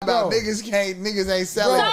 about niggas ain't selling. So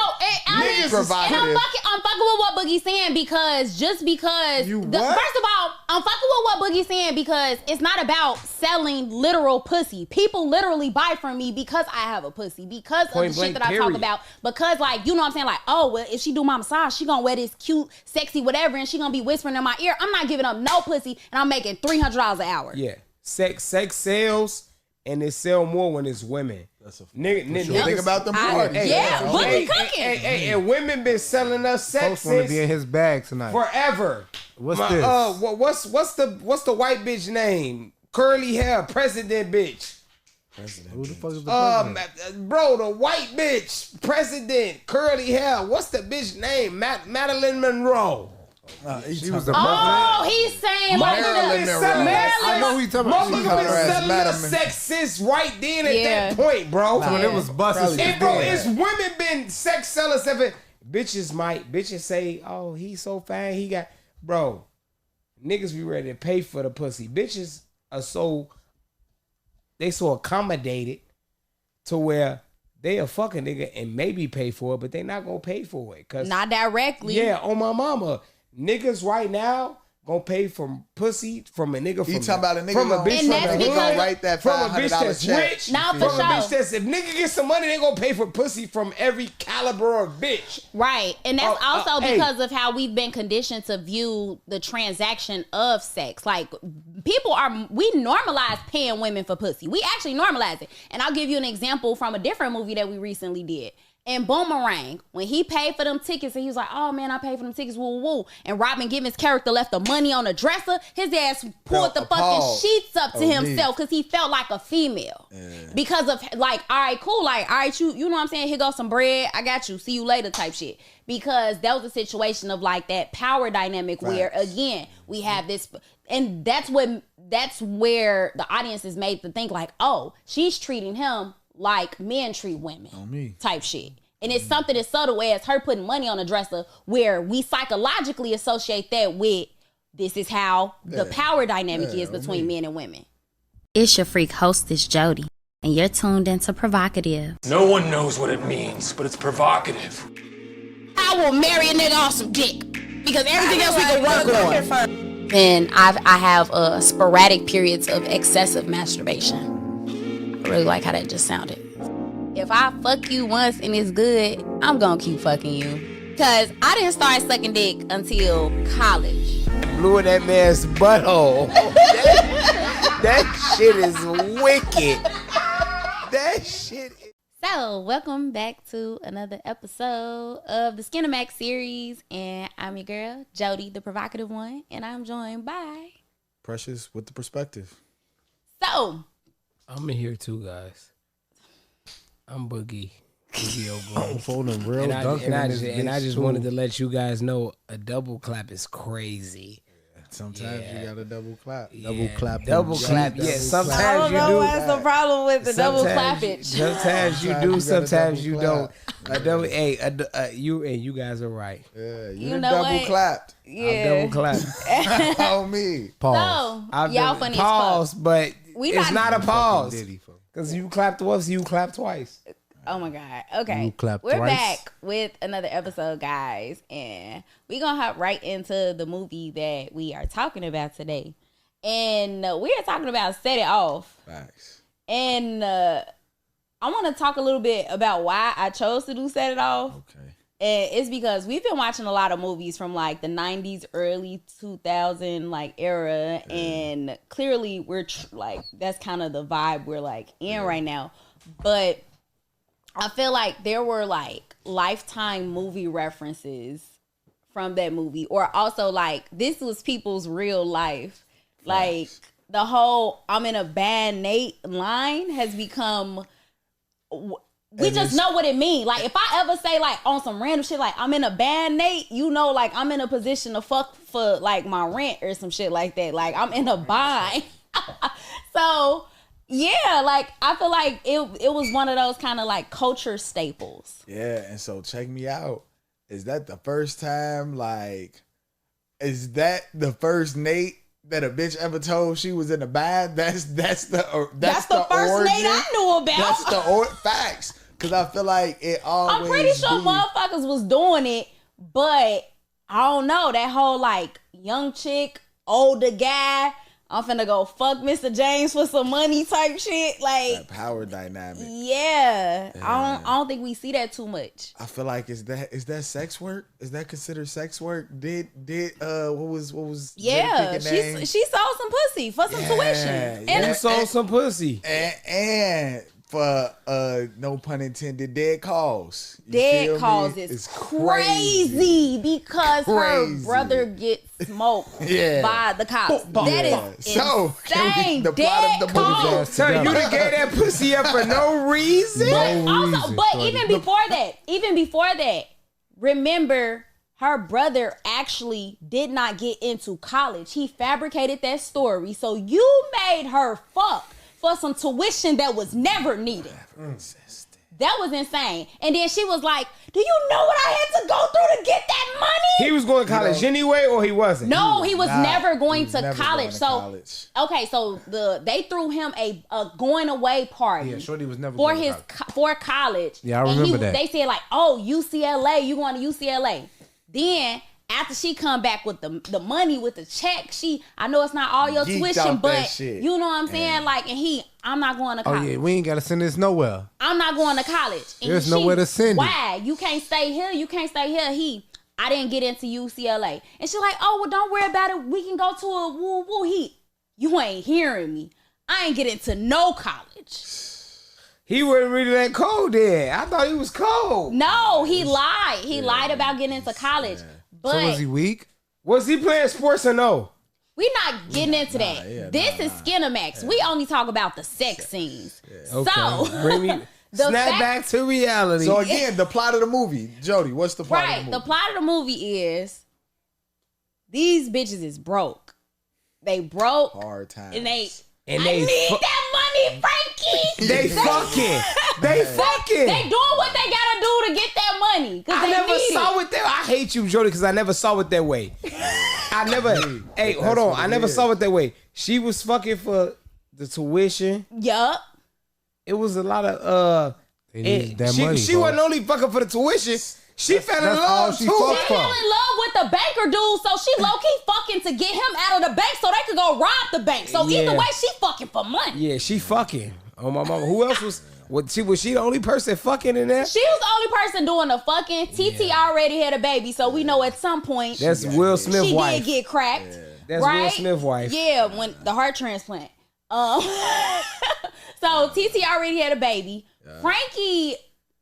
niggas provocative. And I'm fucking with what Boogie's saying because first of all, I'm fucking with what Boogie's saying because it's not about selling literal pussy. People literally buy from me because I have a pussy, because of the shit that I talk about. Because like, you know what I'm saying? Like, oh, well, if she do my massage, she gonna wear this cute, sexy whatever, and she gonna be whispering in my ear. I'm not giving up no pussy, and I'm making $300 an hour. Yeah. Sex sells, and it sell more when it's women. That's a niggas think about them parties. Boogie cooking. And women been selling us sex want to be in his bag tonight forever. What's this? What's the white bitch name? Curly hair, president bitch. Who the fuck is the president? Bro, the white bitch, president, curly hair. What's the bitch name? Marilyn Monroe. She was the president. Oh, he's saying Marilyn Monroe. I know who you talking about. Motherfuckers been selling us sex since right then at that point, bro. When it was busting. And bro, it's women been sex sellers ever. Bitches say, oh, he's so fine. He got, bro, niggas be ready to pay for the pussy. Bitches are so accommodated to where they a fucking nigga and maybe pay for it, but they not gonna pay for it. Cause not directly. Yeah, on my mama. Niggas right now gonna pay from pussy from a nigga from You talking about a nigga from a bitch and that's from because gonna write that from a bitch that's check. rich. Now for from sure. a bitch that's if nigga get some money, they gonna pay for pussy from every caliber of bitch. Right. And that's also because hey. of how we've been conditioned to view the transaction of sex. Like we normalize paying women for pussy. We actually normalize it. And I'll give you an example from a different movie that we recently did. In Boomerang, when he paid for them tickets and he was like, oh man, I paid for them tickets, woo woo. And Robin Givens' character left the money on the dresser, his ass pulled the fucking sheets up to himself because he felt like a female. Yeah. Because of like, all right, cool. Like, all right, you know what I'm saying? Here goes some bread. I got you. See you later type shit. Because that was a situation of like that power dynamic where again, we have this, and that's where the audience is made to think like, oh, she's treating him like men treat women type shit. And it's something as subtle as her putting money on a dresser where we psychologically associate that with this is how the power dynamic is between men and women. It's your freak hostess, Jody, and you're tuned into Provocative. No one knows what it means, but it's provocative. I will marry a nigga off some dick because everything else we can work on. And I have sporadic periods of excessive masturbation. I really like how that just sounded. If I fuck you once and it's good, I'm gonna keep fucking you. Cause I didn't start sucking dick until college. Blew in that man's butthole. that shit is wicked. That shit is... So, welcome back to another episode of the Skinamax series. And I'm your girl, Jody, the provocative one. And I'm joined by... Precious with the perspective. So... I'm in here too, guys. I'm Boogie. I'm folding real dunking and I just wanted to let you guys know a double clap is crazy. Sometimes you got to double clap. Double clap. Yeah, sometimes I don't you know do. what's the problem with the double clappage. Sometimes you do, sometimes you don't. You guys are right. Yeah, you know double clapped. Yeah. I'm double clapped. On me. Pause. So, y'all funny pause, as fuck. but it's not a pause. Because you clapped once, you clapped twice. Oh my God. Okay. We're back with another episode, guys. And we're going to hop right into the movie that we are talking about today. And we are talking about Set It Off. Facts. And I want to talk a little bit about why I chose to do Set It Off. Okay. And it's because we've been watching a lot of movies from like the 90s, early 2000 like era. Yeah. And clearly we're like, that's kind of the vibe we're like in right now. But I feel like there were like Lifetime movie references from that movie, or also like this was people's real life. Like the whole "I'm in a bad Nate" line has become. We just know what it means. Like if I ever say like on some random shit like I'm in a bad Nate, you know, like I'm in a position to fuck for like my rent or some shit like that. Like I'm in a bind. So. Yeah, like I feel like it was one of those kind of like culture staples. Yeah, and so check me out. Is that the first time? Like, is that the first Nate that a bitch ever told she was in a bad? That's the first origin. Nate I knew about. That's the facts. Because I feel like it always. I'm pretty sure motherfuckers was doing it, but I don't know. That whole like young chick, older guy, I'm finna go fuck Mr. James for some money type shit. Like that power dynamic. Yeah. I don't think we see that too much. I feel like is that sex work? Is that considered sex work? Did what was yeah, she sold some pussy for some tuition. And sold some pussy. And for no pun intended, dead calls. Dead calls is crazy because her brother gets smoked by the cops. That is insane. Dead calls. So you done gave that pussy up for no reason? But even before that, remember her brother actually did not get into college. He fabricated that story. So you made her fuck for some tuition that was never needed. That was insane. And then she was like, do you know what I had to go through to get that money? He was going to college anyway, or he wasn't? No, he was never going to college. Okay, so they threw him a going away party. Yeah, Shorty was never for going his for college. Yeah, I remember that. They said like, oh, UCLA, you going to UCLA. Then after she come back with the money, with the check, I know it's not all your tuition, but you know what I'm saying? Like, and I'm not going to college. Oh yeah, we ain't got to send this nowhere. I'm not going to college. And there's nowhere to send it. Why? You can't stay here. You can't stay here. I didn't get into UCLA. And she's like, oh, well, don't worry about it. We can go to a woo-woo. You ain't hearing me. I ain't get into no college. He wasn't really that cold then. I thought he was cold. No, he lied. He lied about getting into college. But so was he weak? Was he playing sports or no? We not getting into that. This is Skinamax. We only talk about the sex scenes. Okay. So bring me snap back to reality. So again, the plot of the movie, Jody. What's the plot of the movie? The plot of the movie is these bitches is broke. They broke. Hard times. And they need that money, Frankie. They fucking. They fucking. They doing what they gotta do to get that money. I never saw it that. I hate you, Jody, because I never saw it that way. I never. Hey, hold on. I never saw it that way. She was fucking for the tuition. Yup. It was a lot of she wasn't only fucking for the tuition. She fell in love too. She fell in love with the banker dude, so she low key fucking to get him out of the bank so they could go rob the bank. So either way, she fucking for money. Yeah, she fucking. Oh my mama. Who else was? Was she the only person fucking in there? She was the only person doing the fucking. TT already had a baby, so we know at some point that's Will Smith's wife. She did get cracked. Yeah. That's right? Will Smith's wife. Yeah, when the heart transplant. So TT already had a baby. Frankie,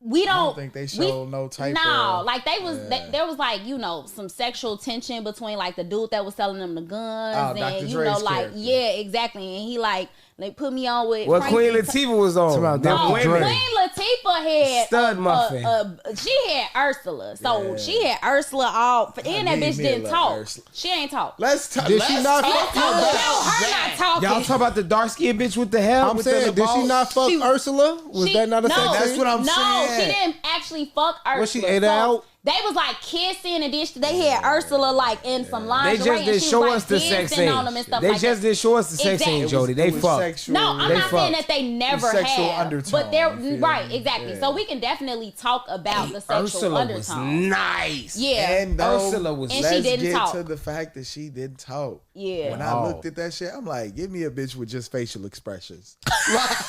I don't think they showed no type of... No, like there was like, some sexual tension between like the dude that was selling them the guns and Dr. Dre's character. Yeah, exactly. And he like they put me on with what Queen Latifah was on. Queen Latifah had Stud Muffin. She had Ursula. So she had Ursula all and that bitch didn't talk. Ursula. She ain't talk. Let's talk. Did she not fuck her not talking. Y'all talk about the dark skinned bitch with the hell? I'm saying, did she not fuck Ursula? Was that not a sex scene? That's what I'm saying. No, she didn't actually fuck Ursula. Was she ate out? They was like kissing and they had Ursula like in some lingerie. They just didn't show us the sex scene. They just didn't show us the sex scene, Jody. They fucked. No, I'm not saying that they never had. Undertone, but they're right, exactly. So we can definitely talk about the sexual Ursula undertone. Was nice. Yeah, and Ursula was. And she didn't talk. To the fact that she didn't talk. Yeah. When I looked at that shit, I'm like, give me a bitch with just facial expressions.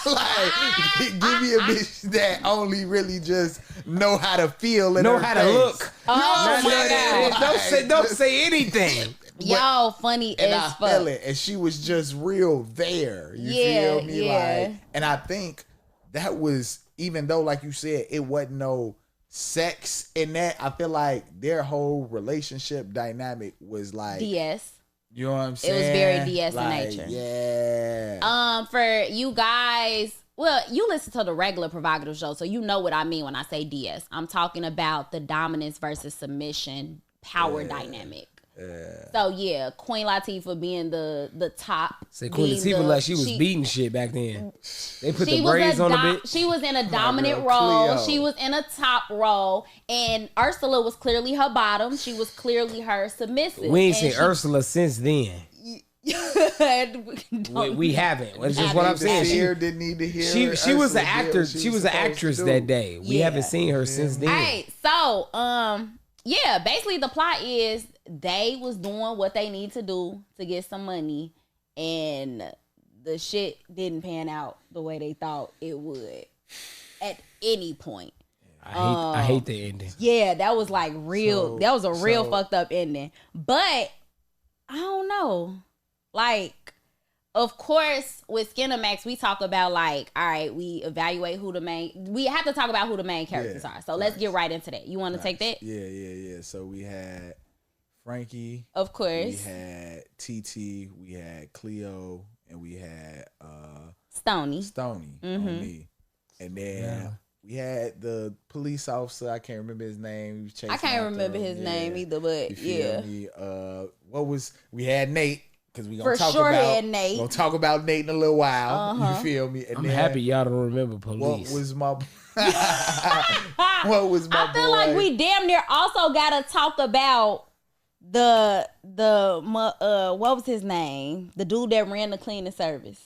like, give me a bitch that only really just know how to feel and know how to look. Oh my God. Don't say anything. Y'all funny and as I fuck. feel it, and she was just real there. You feel me? Like, and I think that was, even though, like you said, it wasn't no sex in that. I feel like their whole relationship dynamic was like DS. You know what I'm saying? It was very DS like, in nature. Yeah. For you guys. Well, you listen to the regular Provocative Show, so you know what I mean when I say DS. I'm talking about the dominance versus submission power dynamic. Yeah. So yeah, Queen Latifah being the top. Say Queen Latifah like she was beating shit back then. They put the braids on a bit. She was in a dominant role. Cleo. She was in a top role, and Ursula was clearly her bottom. She was clearly her submissive. We ain't seen Ursula since then. We haven't. It's just what I'm saying. Didn't need to hear. She was an actor. She was an actress that day. We haven't seen her since then. All right, so yeah, basically the plot is they was doing what they need to do to get some money, and the shit didn't pan out the way they thought it would at any point. I hate the ending. Yeah, that was like real. That was a real fucked up ending. But I don't know. Like, of course, with Skinamax, we talk about like, all right, we evaluate we have to talk about who the main characters are. So let's get right into that. You want to take that? Yeah. So we had Frankie. Of course. We had TT. We had Cleo. And we had Stoney. On me. And then we had the police officer. I can't remember his name. He was chasing I can't remember his name either, but you feel me? We had Nate. Because we gonna had Nate. Gonna talk about Nate in a little while. You feel me? And I'm happy y'all don't remember police. What was my I feel like we damn near also gotta talk about the what was his name? The dude that ran the cleaning service.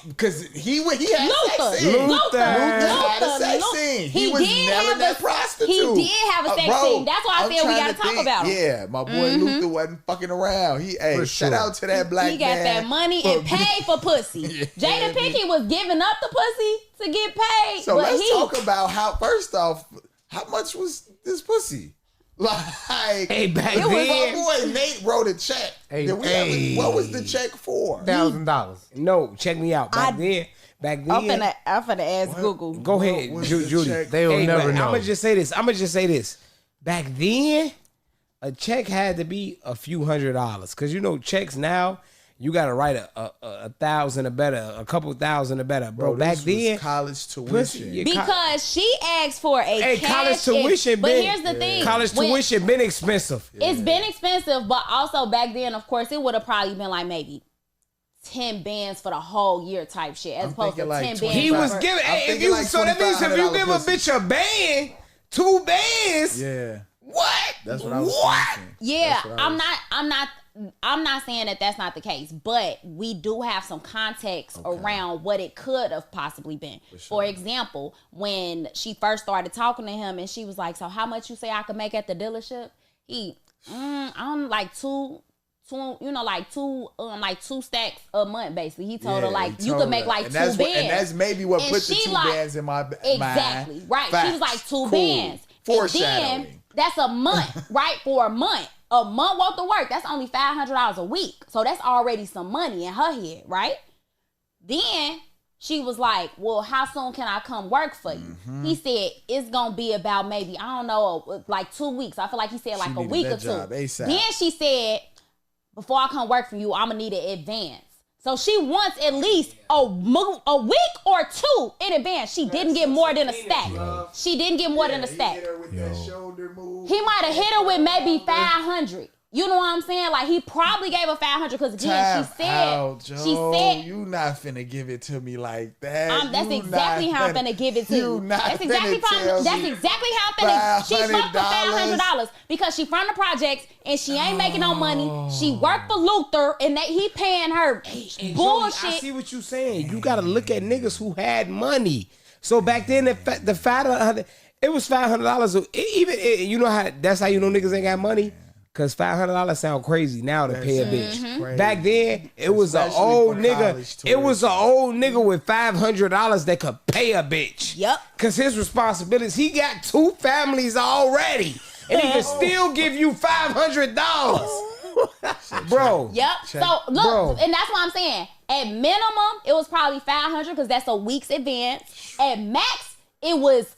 Because he had Luther. sex scene. Luther had a sex scene. He was never that prostitute. He did have a sex scene. That's why I said we gotta talk about him. Yeah, my boy Luther wasn't fucking around. Shout out to that black man. He got that money and paid for pussy. Jada Pinkett was giving up the pussy to get paid. So let's talk about first off, how much was this pussy? Like, back then, my boy Nate wrote a check. What was the check for? $1,000. No, check me out. Back then. I'm finna ask Google. Go ahead, Judy. They will never know. I'm gonna just say this. Back then, a check had to be a few $100s, because checks now. You gotta write a $1,000 or better, a couple $1,000 or better, bro. Back then, college tuition. Because she asked for a college tuition. But here's the thing: college tuition been expensive. It's been expensive, but also back then, of course, it would have probably been like maybe 10 bands for the whole year type shit, as opposed to 10 bands. He was giving. So that means if you give a bitch a band, 2 bands. Yeah. What? That's what I was thinking. Yeah, I'm not saying that that's not the case, but we do have some context around what it could have possibly been. For example, when she first started talking to him and she was like, so how much you say I could make at the dealership? I'm like two stacks a month, basically. He told her like you could make like 2 bands. And that's maybe what put the 2 bands in my mind. Exactly, right. Facts. She was like 2 bands. Foreshadowing. And then that's a month, right? For a month. A month worth of work, that's only $500 a week. So that's already some money in her head, right? Then she was like, well, how soon can I come work for you? Mm-hmm. He said, it's going to be about maybe, I don't know, like 2 weeks. I feel like he said like a week or 2. Then she said, before I come work for you, I'm going to need an advance. So she wants at least a week or 2 in advance. She didn't get more than a stack. She didn't get more than a stack. He might have hit her with maybe 500. You know what I'm saying? Like, he probably gave her 500 because again, she said, you not finna give it to me like that. That's exactly how I'm finna give it to you. That's exactly how I'm finna. She fucked for $500 because she from the projects and she ain't making no money. She worked for Luther and he paying her bullshit. I see what you saying. You gotta look at niggas who had money. So back then, the $500, it was $500. Even you know how that's how you know niggas ain't got money. Cause $500 sound crazy now to pay a bitch. Mm-hmm. Back then, it was an old nigga. It was an old nigga with $500 that could pay a bitch. Yep. Cause his responsibilities, he got 2 families already, and he can still give you $500, bro. Yep. So look, and that's what I'm saying. At minimum, it was probably $500 because that's a week's advance. At max, it was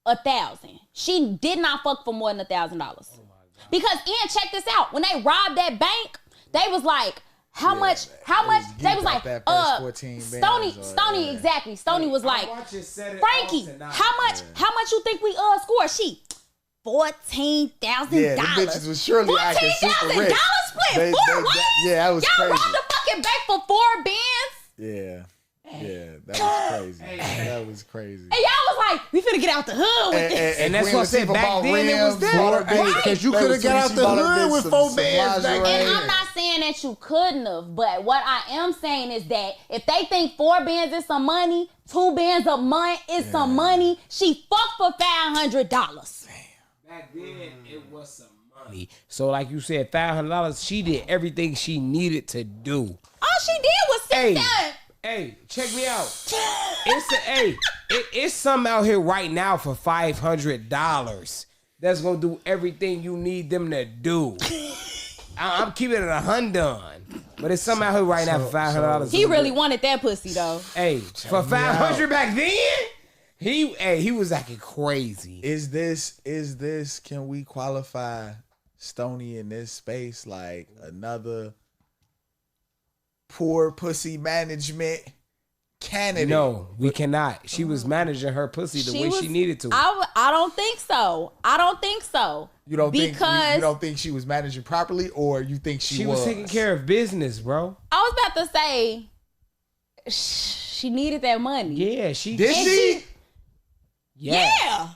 $1,000. She did not fuck for more than $1,000. Because Ian, check this out. When they robbed that bank, they was like, how much? They was like, Stoney, exactly. Stoney was like, Frankie, how much you think we scored? She, $14,000. Yeah, the bitches was surely acting super rich. $14,000 split 4 what? Yeah, that was Y'all crazy. robbed the fucking bank for 4 bands? Yeah. Yeah, that was crazy. That was crazy. And y'all was like, we finna get out the hood with this. And that's what I said, back then it was that. Because you could have got out the hood with 4 bands back then. And I'm not saying saying that you couldn't have, but what I am saying is that if they think 4 bands is some money, 2 bands a month is some money, she fucked for $500. Back then, it was some money. So, like you said, $500. She did everything she needed to do. All she did was sit down. Hey, check me out. It's something out here right now for $500 that's gonna do everything you need them to do. I'm keeping it $100, but it's something out here right now for $500. He really wanted that pussy though. Hey, for $500 back then, he was acting crazy. Is this? Can we qualify Stoney in this space like another poor pussy management candidate? No, we cannot. She was managing her pussy the way she needed to. I don't think so. You don't think she was managing properly, or you think she was taking care of business, bro? I was about to say she needed that money. Yeah, she did. She? Yeah.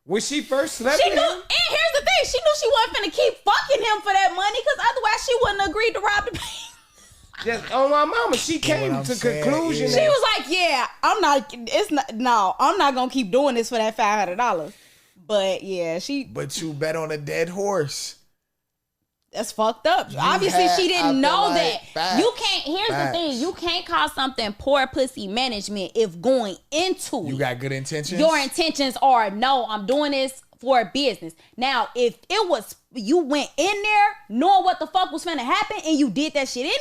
When she first slept She with knew, him, and here's the thing: she knew she wasn't finna keep fucking him for that money, because otherwise she wouldn't agree to rob the bank. just on my mama, she came to conclusion. She was like, "Yeah, I'm not gonna keep doing this for that $500." But yeah, But you bet on a dead horse. That's fucked up. Obviously, she didn't know that. Facts, You can't. Here's the thing: you can't call something poor pussy management if going into You got good intentions. your intentions are no, I'm doing this for business. Now, if it was you went in there knowing what the fuck was finna happen and you did that shit anyway,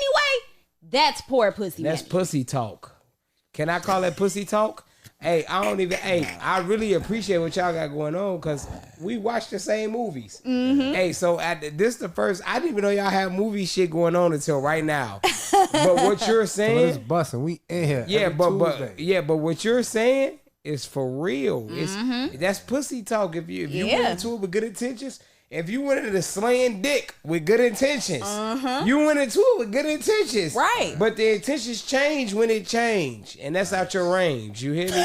that's poor pussy. That's management. pussy talk. Can I call that pussy talk? Hey, I really appreciate what y'all got going on because we watch the same movies. Mm-hmm. Hey, so this the first, I didn't even know y'all had movie shit going on until right now. But what you're saying, it's busting. We in here. yeah, Tuesday. but what you're saying is for real. That's pussy talk. If you went into it with good intentions. If you went into the slaying dick with good intentions, you went into it with good intentions. Right. But the intentions change when it change. And that's out your range. You hear me? You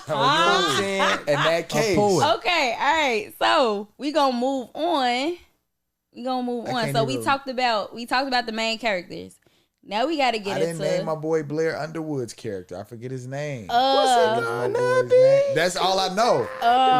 know what I'm saying? In that case. Okay, all right. So we gonna move on. So we talked about the main characters. Now we gotta get I didn't into name my boy Blair Underwood's character. I forget his name. What's it gonna be? That's all I know.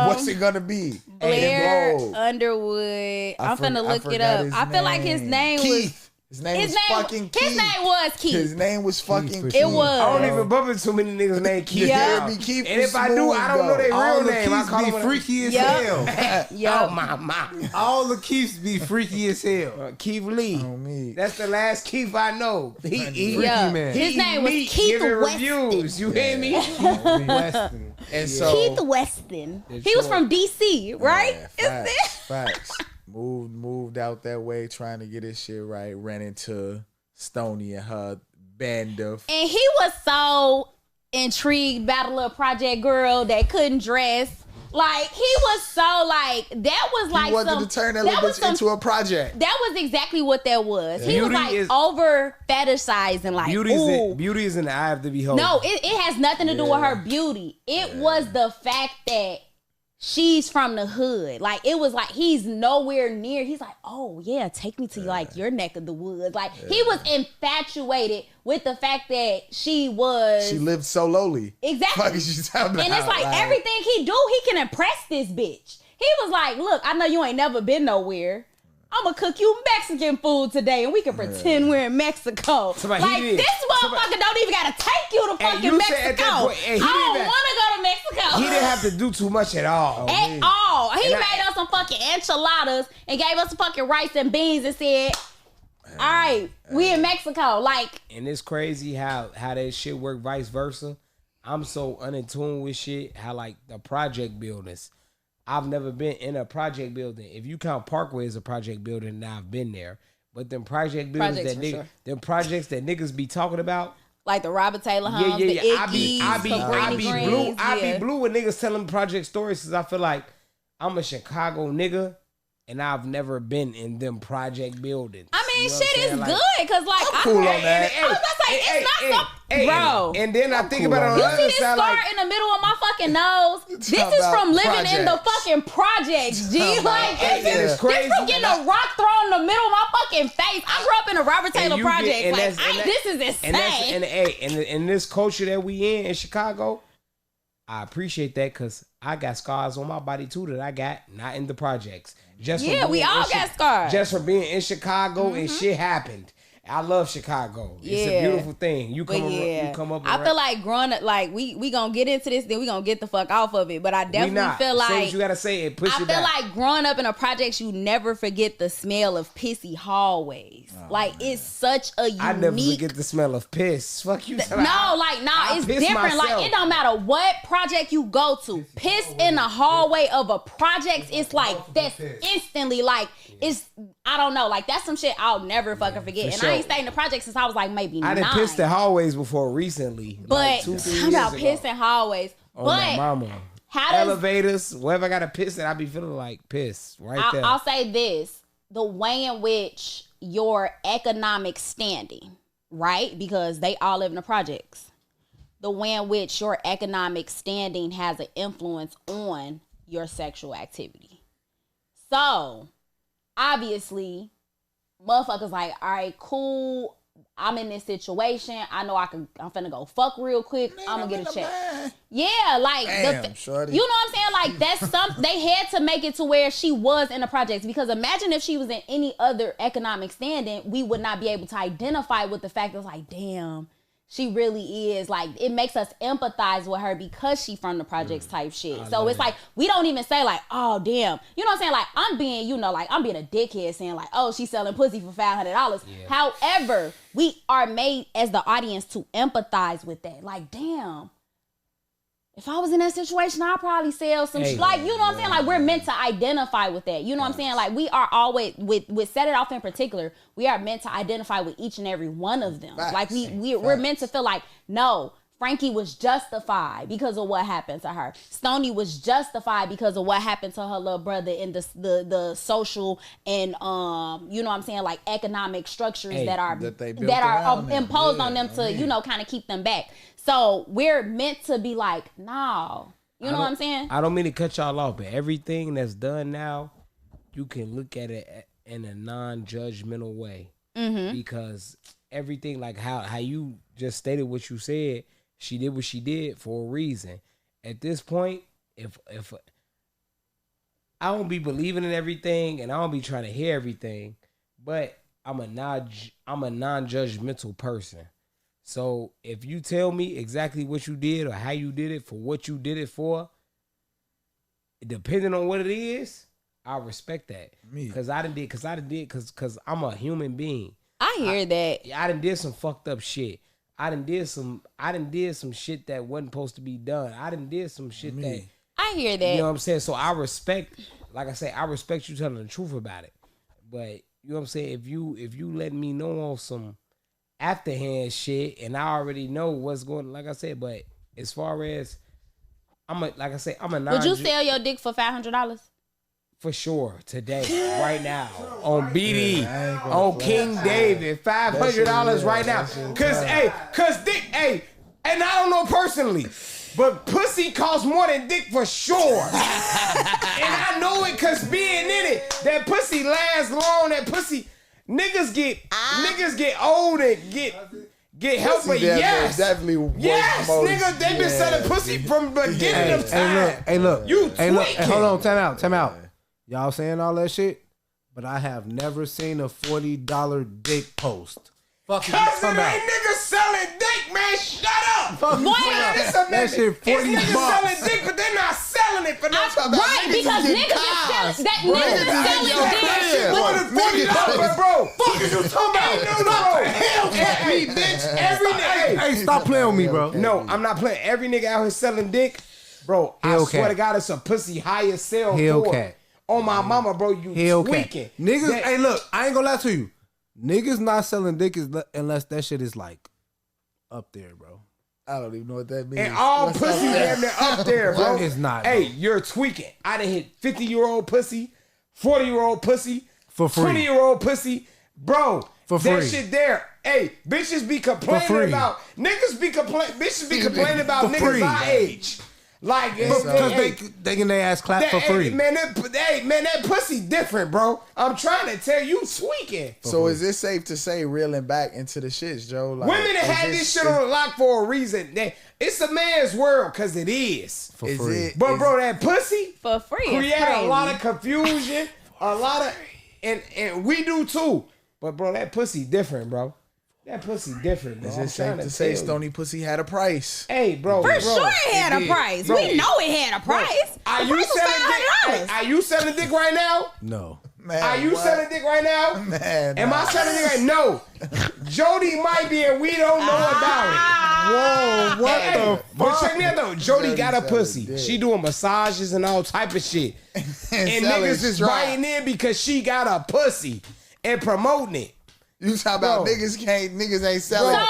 What's it gonna be? Blair Hey, Underwood. I'm finna look it forgot up. his I feel like his name Keith. was His name was fucking Keith. His name was Keith. His name was fucking Keith. It was. I don't even bump into too many niggas named Keith. Yeah. Me, Keith And was if I do, smooth, I don't know their All real the name. I Keiths call be them freaky as Yup. hell. Yup. Oh my. All the Keiths be freaky as hell. Keith Lee. Oh, me. That's the last Keith I know. He Yeah. man. His name was meat Keith giving Weston. reviews. You hear me? Weston. And so Keith Weston. He was from DC, right? Yeah, Is facts. Moved out that way trying to get his shit right. Ran into Stoney and her band of. And he was so intrigued by the little project girl that couldn't dress. Like, he was so like, that was like He wanted to turn that little bitch into a project. That was exactly what that was. He was Beauty like is- over fetishizing, like, ooh. Beauty is in the eye of the beholder. No, it has nothing to do with her beauty. It was the fact that she's from the hood. Like, it was like, he's nowhere near. He's like, oh yeah, take me to like your neck of the woods. Like, he was infatuated with the fact that she lived so lowly. Exactly. Fuck is you talking about? And it's like everything he do, he can impress this bitch. He was like, look, I know you ain't never been nowhere. I'm gonna cook you Mexican food today, and we can pretend we're in Mexico. Somebody, like, this motherfucker don't even gotta take you to fucking you said at that Mexico. point- I don't want to go to Mexico. He didn't have to do too much at all. At all. He made us some fucking enchiladas and gave us some fucking rice and beans and said, all right, we in Mexico. Like, And it's crazy how that shit work vice versa. I'm so unintuned with shit. How like the project buildings. I've never been in a project building. If you count Parkway as a project building, now I've been there. But them project buildings them projects that niggas be talking about. like the Robert Taylor homes, the Ickies, I be blue. I yeah. be blue when niggas telling project stories because I feel like I'm a Chicago nigga and I've never been in them project buildings. I mean, You know what shit I'm is saying? Like, good because, like, I'm cool on that. I was about to say, it's not so, bro. And then I think about it on You the see other this side, scar like, in the middle of my fucking nose? This talking is from about living in the projects. fucking projects, G. Like, and this it's is crazy. from getting a rock thrown in the middle of my fucking face. I grew up in the Robert Taylor you get- projects. and Like, that's- and this is insane. and this culture that we in Chicago, I appreciate that because I got scars on my body too that I got not in the projects. Just Yeah, from we being all in got scars. Just from being in Chicago and shit happened. I love Chicago. It's a Yeah. beautiful thing. You But come, yeah, you come up. I feel like growing up, like we gonna get into this, then we gonna get the fuck off of it. But I we definitely not. feel Say like what you gotta say and push I it feel back. like growing up in a projects, you never forget the smell of pissy hallways. Like it's such a unique. I never forget the smell of piss. Fuck you. No, it's piss different. myself. Like it don't matter what project you go to, piss in the hallway of a project, it's like that's instantly like it's. I don't know. Like that's some shit I'll never fucking forget. And sure. I ain't stayed in the project since I was like maybe I 9. done pissed in hallways before recently. But like 2-3 years I'm about ago. pissing hallways. Oh my But mama. how does Elevators, wherever I gotta piss it, I be feeling like piss right there. I'll say this: the way in which your economic standing, right? Because they all live in the projects. The way in which your economic standing has an influence on your sexual activity. So, obviously, motherfuckers like, all right, cool. I'm in this situation. I know I'm finna go fuck real quick. I'm gonna get a check. Yeah, like Damn, shorty. you know what I'm saying? Like that's they had to make it to where she was in the projects because imagine if she was in any other economic standing, we would not be able to identify with the fact that it's like, damn, she really is. Like it makes us empathize with her because she from the projects type shit. So it's like we don't even say like, oh damn, you know what I'm saying? Like I'm being, I'm being a dickhead saying like, oh, she's selling pussy for $500. However, we are made as the audience to empathize with that. Like, damn. If I was in that situation, I'd probably sell some shit. Like, you know what I'm saying? Like, we're meant to identify with that. You know what I'm saying? Like, we are always, with Set It Off in particular, we are meant to identify with each and every one of them. Facts. Like, we're meant to feel like, no, Frankie was justified because of what happened to her. Stoney was justified because of what happened to her little brother and the social and, you know what I'm saying? Like, economic structures that are imposed on them to, kind of keep them back. So we're meant to be like, no. You know what I'm saying? I don't mean to cut y'all off, but everything that's done now, you can look at it in a non-judgmental way. Mm-hmm. Because everything, like how you just stated what you said, she did what she did for a reason. At this point, if I don't be believing in everything and I don't be trying to hear everything, but I'm a non-judgmental person. So if you tell me exactly what you did or how you did it for what you did it for, depending on what it is, I respect that. Because I'm a human being. I hear that. I done did some fucked up shit. I done did some shit that wasn't supposed to be done. I done did some shit that. I hear that. You know what I'm saying? So I respect, like I say, I respect you telling the truth about it. But you know what I'm saying? If you let me know on some afterhand shit and I already know what's going on, like I said, but as far as I'm a non. Would you sell your dick for $500? For sure, today, right now, on BD, on King David, $500 right now. Cause dick, and I don't know personally, but pussy costs more than dick for sure. And I know it cause being in it, that pussy lasts long, that pussy, niggas get old and get help, but yes, nigga, they been selling pussy from beginning of time. Hey, look. You Hey, tweaking. hold on, time out. Y'all saying all that shit, but I have never seen a $40 dick post. Fuck you Cause talking it about? ain't niggas selling dick, man. Shut up. Fuck you talking about? That shit $40. It's niggas selling dick, but they're not selling it for no Right, because niggas is selling dick, bro. Fuck is you talking about? Stop Hellcat me, bitch. Every nigga. Hey, stop playing with me, bro. No, I'm not playing. Every nigga out here selling dick, bro. I swear to God, it's a pussy higher sell. Hellcat. On my mama, bro, you tweaking. Niggas, hey, look, I ain't gonna lie to you. Niggas not selling dick unless that shit is like up there, bro. I don't even know what that means. And all pussy damn near up there, bro. It's not. Hey, you're tweaking. I done hit 50-year-old pussy, 40-year-old pussy, for free. 20-year-old pussy. Bro, For that free. shit there. Hey, bitches be complaining about bitches be complaining about For niggas free. our age. Like, Because they get their ass clapped for free. That pussy different, bro. I'm trying to tell you, tweaking. So is it safe to say reeling back into the shits, Joe? Like, Women that had this shit on lock for a reason. It's a man's world, because it is. For free. But bro, that pussy For free. create a lot of confusion, a lot of, and we do too. But bro, that pussy different, bro. That pussy different, bro. Is it safe to say Stony Pussy had a price? Hey, bro. For sure it had a price. Bro. We know it had a price. Are The you price was selling dick? $500. Are you selling dick right now? No. Man, Are you what? selling dick right now? Man, Am I selling dick right now? No. Jody might be, and we don't know about it. Whoa, what Hey, the but fuck? check me out though. Jody Jody got a selling pussy. dick. She doing massages and all type of shit. And selling niggas is strap. biting in because she got a pussy and promoting it. You talk about Bro. niggas ain't selling. So,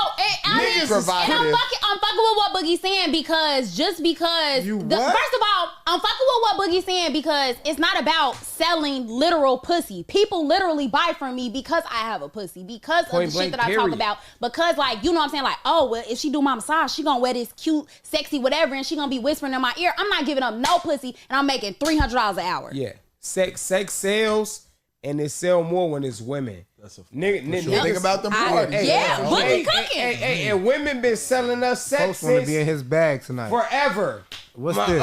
Niggas and provocative. I'm fucking with what Boogie's saying because just because You first what? of all, I'm fucking with what Boogie's saying because it's not about selling literal pussy. People literally buy from me because I have a pussy, because Point of the shit blank, that I talk period. about. Because like, you know what I'm saying? Like, oh well, if she do my massage, she gonna wear this cute, sexy whatever, and she gonna be whispering in my ear. I'm not giving up no pussy, and I'm making $300 an hour. Yeah. Sex sells, and it sell more when it's women. That's a Think about them parties. Yeah, Joe. Boogie cooking. And women been selling us sex Post want to be in since his bag tonight. forever. What's this?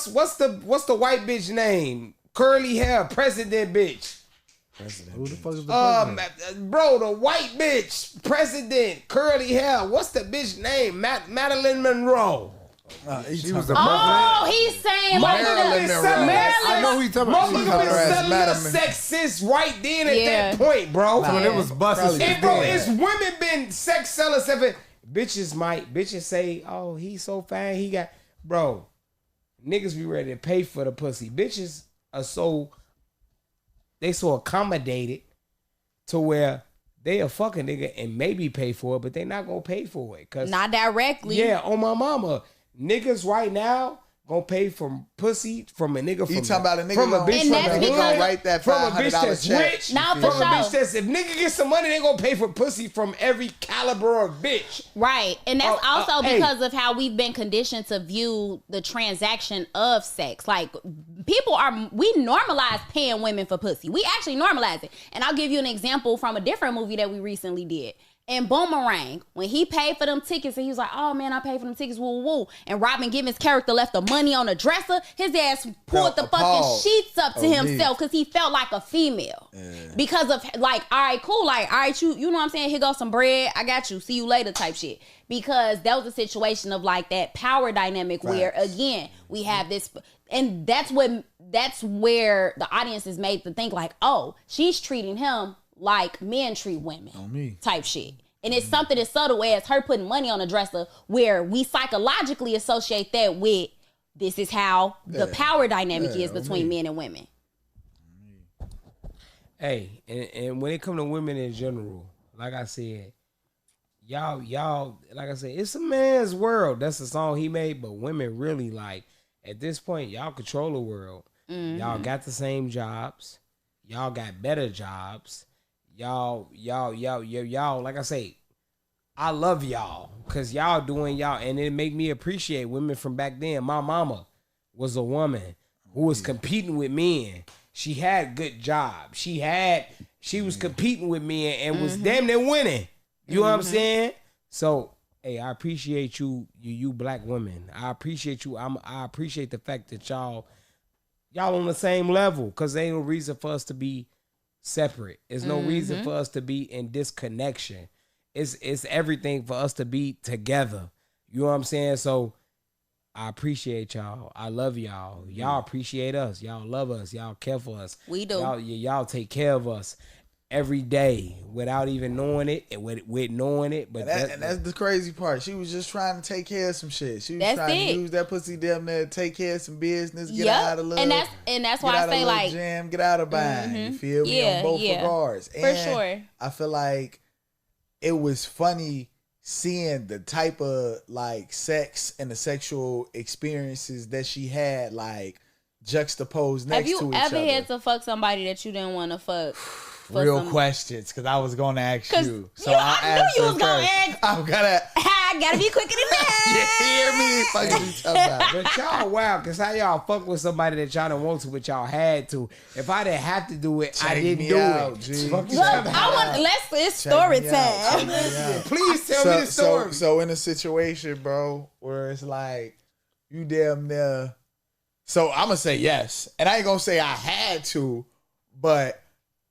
What's the white bitch name? Curly hair, president bitch. Who the fuck is the president? Bro, the white bitch, president, curly hair. What's the bitch name? Marilyn Monroe. She was the president. Oh, he's saying like Marilyn Monroe. I know who you talking about. Motherfucker She called been her ass selling Madam- us sex since right then at Yeah. that point, bro. when it was buses. And bro, it's women been sex sellers ever. Bitches say, oh, he's so fine. He got, bro, niggas be ready to pay for the pussy. Bitches are so accommodated to where they a fucking nigga and maybe pay for it, but they not gonna pay for it. Cause not directly. yeah, on my mama, niggas right now gonna pay from pussy from a nigga from You talking about a nigga from a gonna- bitch And that's from the because- hood, write that from a bitch $500 that's check. rich, Nah, from for a bitch sure. that's, if nigga get some money, they gonna pay for pussy from every caliber of bitch. Right. And that's also hey. because of how we've been conditioned to view the transaction of sex. Like, we normalize paying women for pussy. We actually normalize it. And I'll give you an example from a different movie that we recently did. In Boomerang, when he paid for them tickets and he was like, oh man, I paid for them tickets, woo woo. And Robin Givens' character left the money on the dresser, his ass pulled the fucking appalled. sheets up to Oh, himself because he felt like a female. Because of like, all right, cool, like, all right, you know what I'm saying? Here goes some bread, I got you, see you later type shit. Because that was a situation of like that power dynamic where again, we have this, and that's where the audience is made to think like, oh, she's treating him like men treat women type shit. And it's something as subtle as her putting money on a dresser where we psychologically associate that with this is how the power dynamic is between men and women. Hey, and when it come to women in general, like I said, y'all, like I said, it's a man's world. That's the song he made, but women really like, at this point, y'all control the world. Y'all got the same jobs. Y'all got better jobs. Y'all, like I say, I love y'all because y'all doing y'all, and it make me appreciate women from back then. My mama was a woman who was competing with men. She had good jobs. She was competing with men and was damn near winning. You know what I'm saying? So, hey, I appreciate you black women. I appreciate you. I appreciate the fact that y'all on the same level because there ain't no reason for us to be separate. There's no reason for us to be in disconnection. It's everything for us to be together. You know what I'm saying? So I appreciate y'all. I love y'all. Y'all appreciate us. Y'all love us. Y'all care for us. We do. Y'all take care of us every day without even knowing it and with knowing it. But And that's the crazy part. She was just trying to take care of some shit. She was That's trying it. to use that pussy damn near to take care of some business, get out of love. And that's why I say like jam, get out of bind. You feel me? Yeah, On both yeah. regards. For And sure. I feel like it was funny seeing the type of like sex and the sexual experiences that she had like juxtaposed next have to you each ever other. had to fuck somebody that you didn't want to fuck? for real some questions because I was gonna ask 'Cause, you. you know, I knew you was gonna ask. I'm gonna. I gotta be quicker than that. You hear me? Fucking be talking about. But y'all wow, cause how y'all fuck with somebody that y'all don't want to, but y'all had to. If I didn't have to do it, I Check didn't me do out, it. G. Fuck you Look, talking about. it's Check story me out. time. Check me out. Please tell me the story. So in a situation, bro, where it's like you damn near. So I'm gonna say yes, and I ain't gonna say I had to, but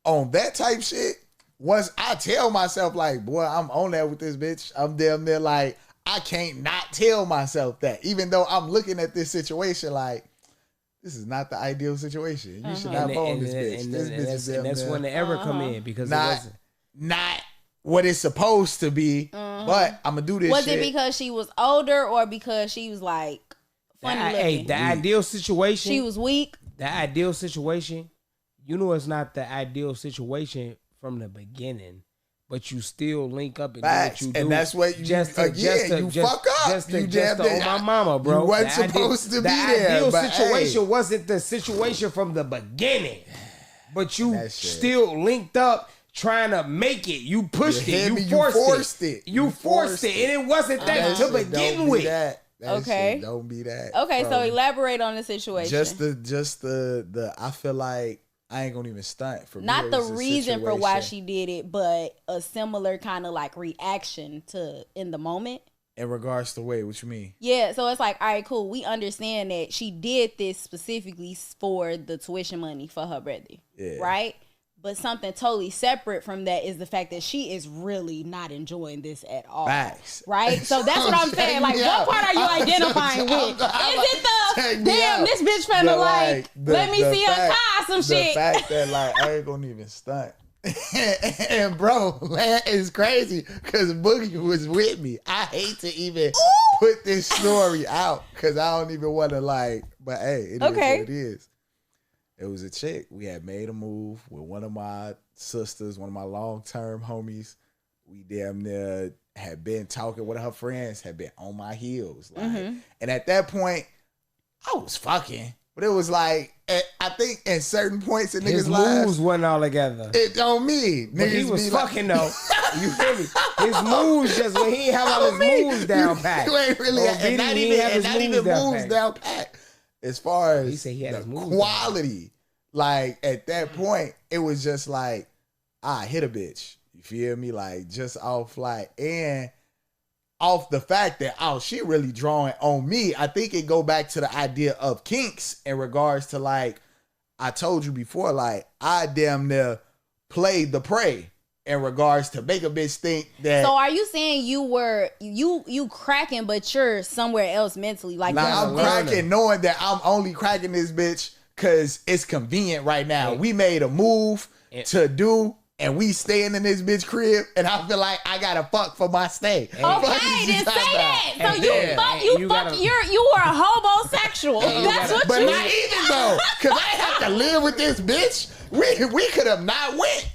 on that type shit, once I tell myself like, boy, I'm on that with this bitch, I'm damn near like I can't not tell myself that, even though I'm looking at this situation like. This is not the ideal situation. You should not bone this bitch. This bitch is damn that's near when the error come in because it not wasn't. not what it's supposed to be. But I'm gonna do this. Was shit. it because she was older or because she was like funny looking? Hey, the ideal situation. She was weak. The ideal situation. You know, it's not the ideal situation from the beginning, but you still link up and Facts. do what you do. And that's what you just you fuck up. Just to, You just damn to, oh my mama, bro. You wasn't The ideal- supposed to be the there. ideal But situation hey, wasn't the situation from the beginning, but you That shit. still linked up. Trying to make it, you pushed You it, hear you me? You forced, forced it. it. You You forced forced it, it. and it wasn't that that to shit begin don't with. Be that. That Okay. shit don't be that. Okay, so bro. elaborate on the situation. Just the I feel like I ain't gonna even stunt for me. Not it the was a reason for why situation she did it, but a similar kind of like reaction to in the moment. in regards to what you mean? Yeah, so it's like, all right, cool. We understand that she did this specifically for the tuition money for her brother, Yeah. right? But something totally separate from that is the fact that she is really not enjoying this at all. Facts. Right? So that's what I'm saying. Like, me what out. part are you identifying with? Is it Check the, me damn, out. this bitch finna The, like, let me the see her fact- car, some the shit. fact that like I ain't gonna even stunt. And bro, that is crazy because Boogie was with me. I hate to even put this story out because I don't even want to like. But hey, it is Okay. what it is. It was a chick. We had made a move with one of my sisters, one of my long-term homies. We damn near had been talking with her friends, had been on my heels. Like, and at that point, I was fucking. But it was like, I think in certain points in His niggas' moves lives, wasn't all together. it don't mean. But he Niggas was be fucking like, though. You feel me? His moves just when he ain't have all his moves down pat. You ain't really, Oh, and Biddy, not he even, have his and not moves even down moves pat. down pat. As far as He said he had the his moves down. quality, like at that point, it was just like, I hit a bitch. You feel me? Like just off like, and off the fact that, oh, she really drawing on me. I think it go back to the idea of kinks in regards to like, I told you before, like I damn near played the prey in regards to make a bitch think that. So are you saying you were you cracking, but you're somewhere else mentally? Like Like, you're I'm learner. cracking knowing that I'm only cracking this bitch because it's convenient right now. We made a move to do, and we staying in this bitch crib, and I feel like I gotta fuck for my stay. Okay, then say that. So And you then- fuck, and you you fuck, gotta- you are a homosexual. That's what But you. not even though, cause I have to live with this bitch. We could have not went.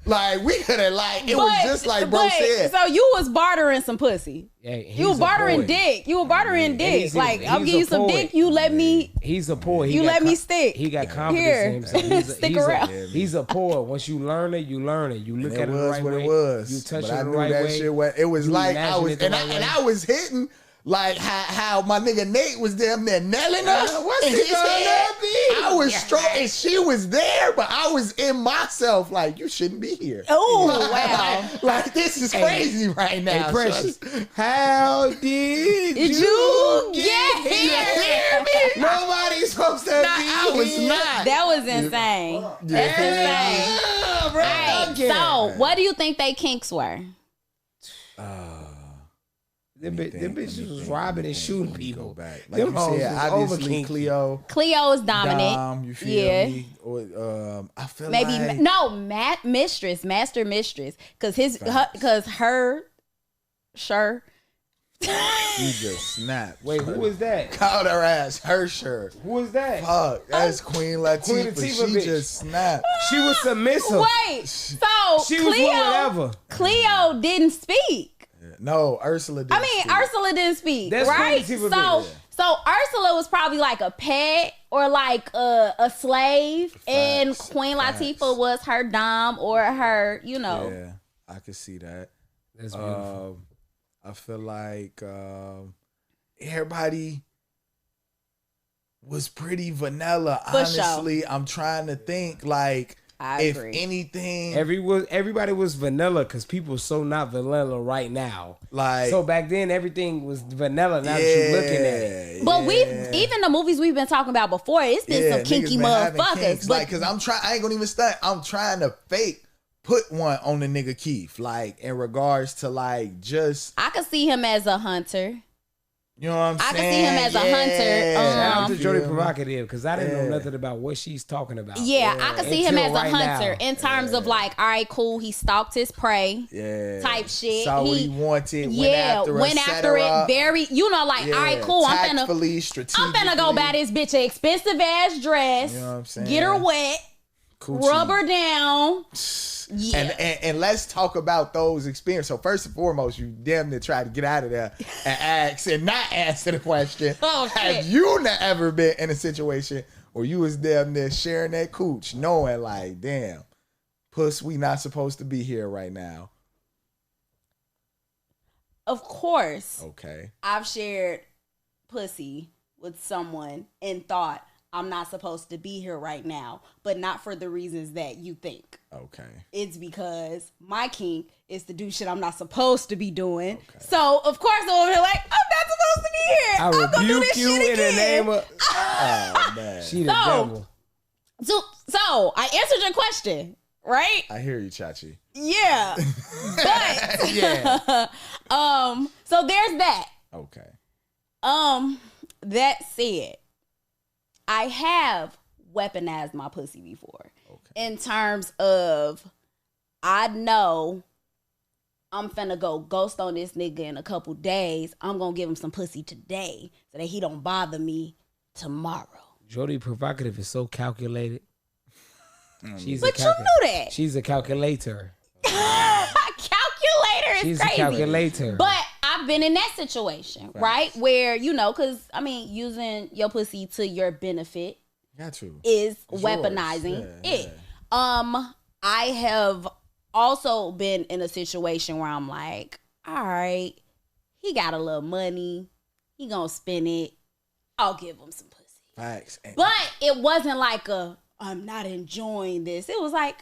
Like we could have like it was just like bro said. So you was bartering some pussy. Yeah, he's You a bartering boy. dick. You were bartering dick. he's- Like I'll he's give a you some poet. dick. You let me. He's a poet. He You got let me stick. He got confidence Here. in himself. Stick around. He's a poet. Once you learn it, you learn it. You look And at it it the was right what way. it was. You touch But it I the knew right that way. shit was. It was You like I imagine was, it the and right way. I was hitting like how my nigga Nate was damn near nailing us. What's in it his gonna head. be? I was strong, and she was there, but I was in myself like you shouldn't be here. Oh wow. Like this is crazy right now. Hey, Precious, Shorty. how did Did you get You here? hear me? Nobody's supposed to Nah, be I was here. not. That was insane. That's insane. Yeah, bro. Right. So, what do you think they kinks were? Them bitches was robbing and shooting people. Go back. Like Them you hoes said, was obviously over-kinky. Cleo. Cleo is dominant. Dom, you feel Yeah. me? Or I feel Maybe like master mistress, because her, sure. you just snapped. Wait, who is that? Called her ass Hersher. Who is that? Fuck, that's Queen Latifah. Queen Latifah, She bitch. just snapped. She was submissive. Wait, so She was whatever. Cleo didn't speak. No, Ursula did. I mean, Ursula didn't speak, That's right? Queen Latifah, So, bitch. so Ursula was probably like a pet or like a slave, and Queen Latifah was her dom or her, you know. Yeah, I could see that. That's beautiful. I feel like everybody was pretty vanilla. For Honestly, I'm trying to think like I if agree. anything, Everybody was vanilla because people so not vanilla right now. like So back then everything was vanilla. Now that you're looking at it, But even the movies we've been talking about before, it's been some kinky niggas been having motherfuckers. kinks. But Like, cause I ain't gonna even stunt. I'm trying to fake put one on the nigga Keith, like in regards to like just, I could see him as a hunter. you know what I'm I saying? could see him as a hunter. shout out to Feel Jody me? Provocative because I didn't know Yeah. nothing about what she's talking about. Yeah, I could see him Until as a right hunter now. in terms of like, all right, cool, he stalked his prey. Yeah. Type shit. Saw what he wanted. Went after it. Very, you know, like, all right, cool. Tactfully, I'm strategically. finna go buy this bitch an expensive ass dress. You know what I'm saying? Get her wet. Coochie. Rub her down. Yeah. And let's talk about those experiences. So first and foremost, you damn near try to get out of there and ask and not answer the question. Oh, shit. Have you ever been in a situation where you was damn near sharing that cooch, knowing like, damn, puss, we not supposed to be here right now? Of course, Okay. I've shared pussy with someone and thought I'm not supposed to be here right now, but not for the reasons that you think. Okay. It's because my kink is to do shit I'm not supposed to be doing. So of course I'm gonna be like, I'm not supposed to be here. I I'm gonna do rebuke this you shit in the again. name of. Oh man. She the So- devil. So I answered your question, right? I hear you, Chachi. Yeah. But Yeah. so there's that. Okay. That said, I have weaponized my pussy before. Okay. In terms of, I know I'm finna go ghost on this nigga in a couple days. I'm gonna give him some pussy today so that he don't bother me tomorrow. Jody Provocative is so calculated. She's But you knew that. She's a calculator. Calculator is She's crazy. a calculator. But I've been in that situation, right? Where, you know, because, I mean, using your pussy to your benefit Got to. is It's weaponizing yours. it. Yeah. I have also been in a situation where I'm like, all right, he got a little money. He gonna spend it. I'll give him some pussy. Facts. And But it wasn't like I'm not enjoying this. It was like,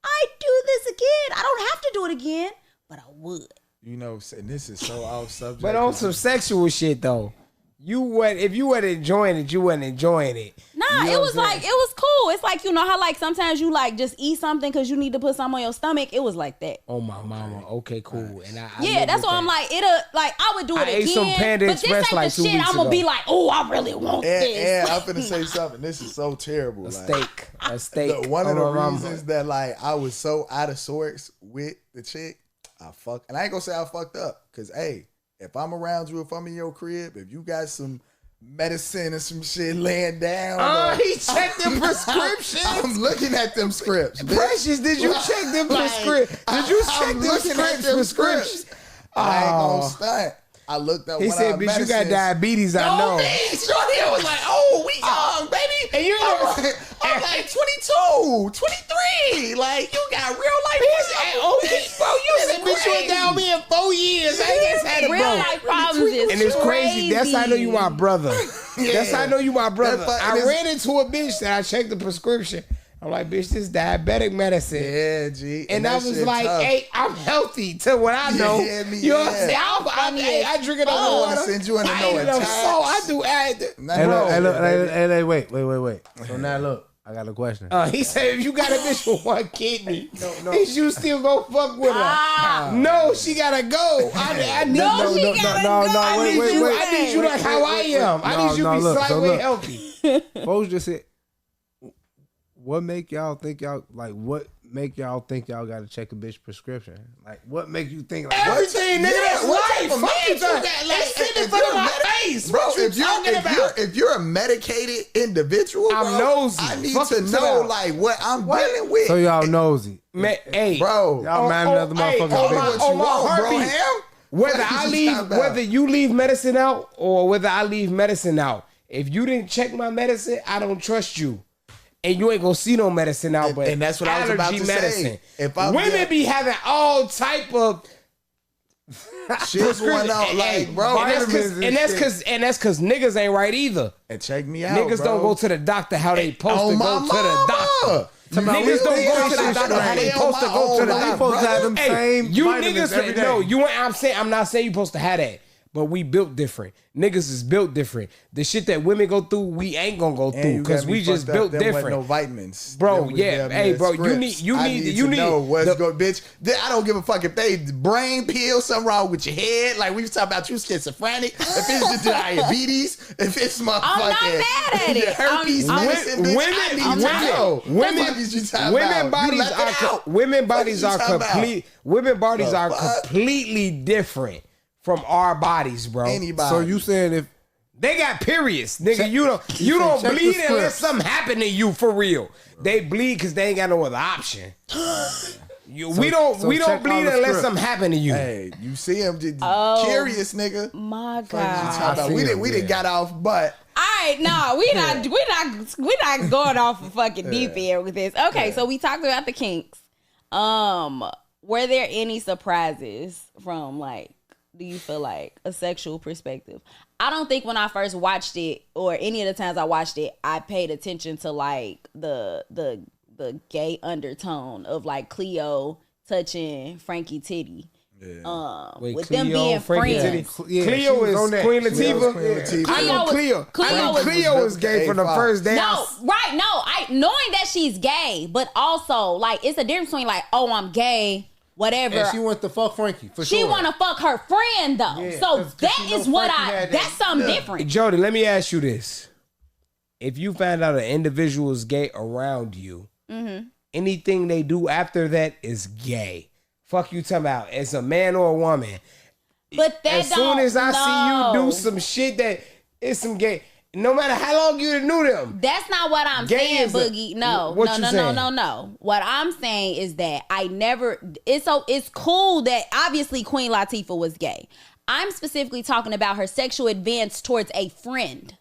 I do this again. I don't have to do it again, but I would. you know, and this is so off subject. But on some sexual shit though, if you weren't enjoying it, you wasn't enjoying it. Nah, You know it what was I'm like, saying? it was cool. It's like, you know how like sometimes you like just eat something because you need to put something on your stomach. It was like that. Oh my mama. Okay, cool. And I Yeah, live that's with why I'm that. like, like I would do it I again. ate some Panda but this Express ain't like the 2 shit weeks I'm gonna ago. be like, oh, I really want this. And I'm finna say something. This is so terrible. A Like, steak. one of the Oh, my mama. reasons that like I was so out of sorts with the chick, and I ain't gonna say I fucked up, cause hey, if I'm around you, if I'm in your crib, if you got some medicine and some shit laying down, He checked the prescriptions. I'm looking at them scripts. bitch. Precious, did you check them Like, prescriptions? Did you check I'm them looking at them prescriptions? scripts. I ain't Oh. gonna stunt. I looked up. He one said, of our bitch, you got medicines. diabetes, I know. Shorty was like, oh, we young, baby. And you I'm like 22, 23. Like, you got real life. Okay, bro, you said, bitch, you ain't down me in 4 years. I ain't had a Real bro. life problems is And it's crazy. That's how I know you my brother. Yeah. That's how I know you my brother. That I fucking- ran into a bitch that I checked the prescription. I'm like, bitch, this diabetic medicine. Yeah, G. And I that was shit like, tough. hey, I'm healthy to what I know. Yeah, me, you know what I'm yeah. saying? I drink it I don't on want to water. send you in I no ain't no attacks. salt. I do add. Nah, Hey, bro. look, hey, look, Baby. hey, wait. So now look, I got a question. He said, if you got a bitch with one kidney, is you still gonna fuck with her? No, she gotta go. I need No, she gotta go. I need you like how I am. I need you to be look, so slightly look. healthy. Folks just said, what make y'all think y'all like? What make y'all think y'all got to check a bitch prescription? Like, what make you think like? What? Everything, nigga, that's life. Fuck Fuck you, you got. got, Like, sit in if front of you're my a face, Bro, what you talking about? if you're a medicated individual, I'm bro, nosy. I need Fuck to you know about. like what I'm dealing with. So y'all nosy, Man, hey, bro, y'all man another motherfucker's oh, business. my, what oh, you my want, bro, heartbeat. Ham? Whether What I you leave, talking about? whether you leave medicine out or whether I leave medicine out, If you didn't check my medicine, I don't trust you. And you ain't gonna see no medicine out, but and that's what I was about to say. If women be having all type of shit going on, like, bro, and that's cause niggas ain't right either. And check me out, niggas don't go to the doctor how they supposed to go to the doctor. Niggas don't go to the doctor how they supposed to go to the doctor. Supposed to have them same you vitamins every niggas, day. no, I'm not saying you supposed to have that. But we built different. Niggas is built different. The shit that women go through, we ain't gonna go through because we just built different. No vitamins, bro. Yeah, hey, bro. Scripts. You need to know what's good, bitch. I don't give a fuck if they brain pill, something wrong with your head. Like we was talking about you schizophrenic. If it's just diabetes, if it's motherfucking I'm not mad at it. herpes medicine, bitch. Women bodies are completely different from our bodies, bro. Anybody. So you saying if they got periods, nigga, you don't bleed unless something happen to you for real. They bleed because they ain't got no other option. We don't bleed unless something happen to you. Hey, you see him curious, nigga. My God. We didn't got off, but all right, no, we not going off a fucking deep end with this. Okay, so we talked about the kinks. Were there any surprises from, like, do you feel like a sexual perspective? I don't think when I first watched it, or any of the times I watched it, I paid attention to like the gay undertone of like Cleo touching Frankie titty. Yeah. With Cleo, them being friends. Cleo is Queen Latifah. Cleo was gay from the first day. No, right? No, knowing that she's gay, but also like it's a difference between like, oh, I'm gay. Whatever. And she wants to fuck Frankie, for sure. She want to fuck her friend, though. Yeah, so cause that is what that's something different. Jody, let me ask you this. If you find out an individual is gay around you, anything they do after that is gay. Fuck you talking about as a man or a woman. But that as soon as I see you do some shit that is some gay, no matter how long you knew them. That's not what I'm saying, Boogie. No. What I'm saying is that it's cool that obviously Queen Latifah was gay. I'm specifically talking about her sexual advance towards a friend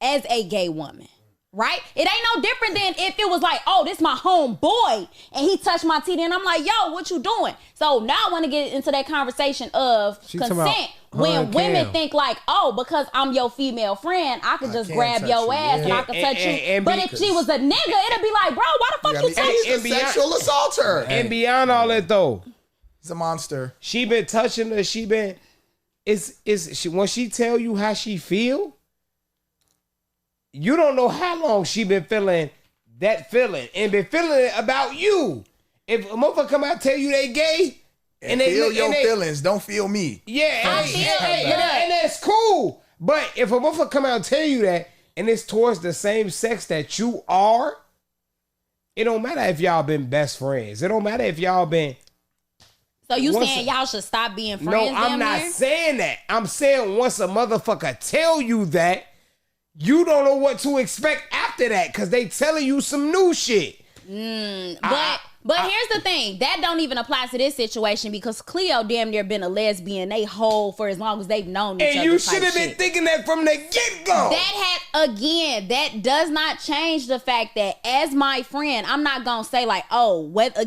as a gay woman. Right? It ain't no different than if it was like, oh, this my homeboy and he touched my titty and I'm like, yo, what you doing? So now I want to get into that conversation of consent when women think like, oh, because I'm your female friend, I can just grab your ass and I can touch you. But if she was a nigga, it'd be like, bro, why the fuck you touch me? Sexual assaulter. And beyond all that though, he's a monster. She been touching her. When she tell you how she feel, you don't know how long she been feeling that feeling and been feeling it about you. If a motherfucker come out and tell you they gay and they feel your feelings, don't feel me. Yeah, and that's cool. But if a motherfucker come out and tell you that and it's towards the same sex that you are, it don't matter if y'all been best friends. It don't matter if y'all been. So you saying y'all should stop being friends? No, I'm not saying that. I'm saying once a motherfucker tell you that, you don't know what to expect after that because they telling you some new shit. But here's the thing. That don't even apply to this situation because Cleo damn near been a lesbian they whole for as long as they've known each other. And you should have been thinking that from the get-go. That does not change the fact that as my friend, I'm not going to say like, oh, whether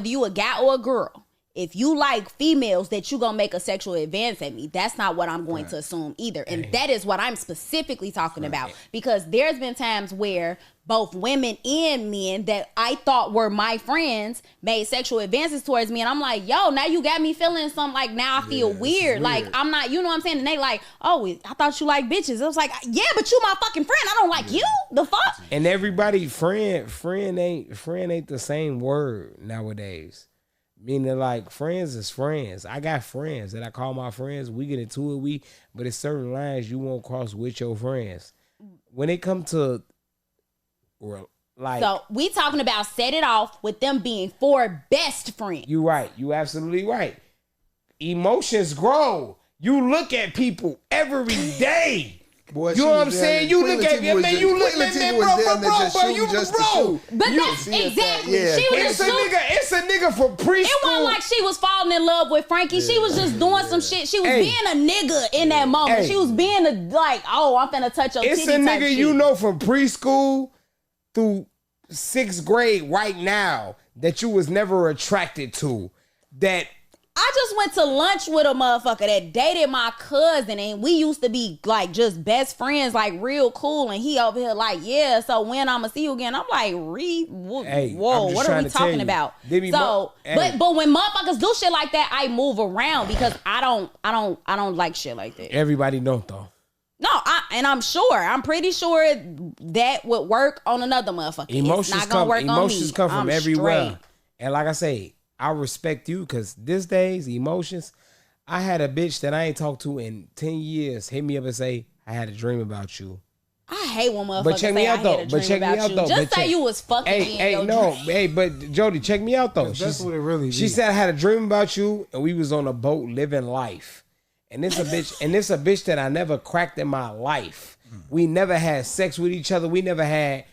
you a guy or a girl, if you like females that you gonna make a sexual advance at me, that's not what I'm going to assume either. And that is what I'm specifically talking about. Because there's been times where both women and men that I thought were my friends made sexual advances towards me. And I'm like, yo, now you got me feeling something like now I feel weird. Like I'm not, you know what I'm saying? And they like, oh, I thought you like bitches. I was like, yeah, but you my fucking friend. I don't like you. The fuck? And everybody, friend ain't the same word nowadays. Meaning like friends is friends. I got friends that I call my friends. We get into it, but it's certain lines you won't cross with your friends. When it come to like, so we talking about set it off with them being four best friends. You right. You absolutely right. Emotions grow. You look at people every day. Boy, You know what I'm saying? You look at me, man. You look at me, bro. You bro. But that's exactly. She was It's a nigga from preschool. It wasn't like she was falling in love with Frankie. She was just doing some shit. She was being a nigga in that moment. She was being like, oh, I'm finna touch your titty. It's a nigga you know from preschool through 6th grade right now that you was never attracted to. That I just went to lunch with a motherfucker that dated my cousin, and we used to be like just best friends, like real cool. And he over here like, yeah, so when I'ma see you again? I'm like, whoa, what are we talking about? So, but when motherfuckers do shit like that, I move around because I don't like shit like that. everybody know though. No, I'm pretty sure that would work on another motherfucker. Emotions come from everywhere. Straight. And like I say, I respect you because these days, emotions. I had a bitch that I ain't talked to in 10 years hit me up and say, I had a dream about you. I hate when motherfuckers say I had a dream about you. Just say you was fucking me in your dream. But Jody, check me out though. That's what it really is. She said I had a dream about you and we was on a boat living life. And this a bitch that I never cracked in my life. We never had sex with each other. We never had.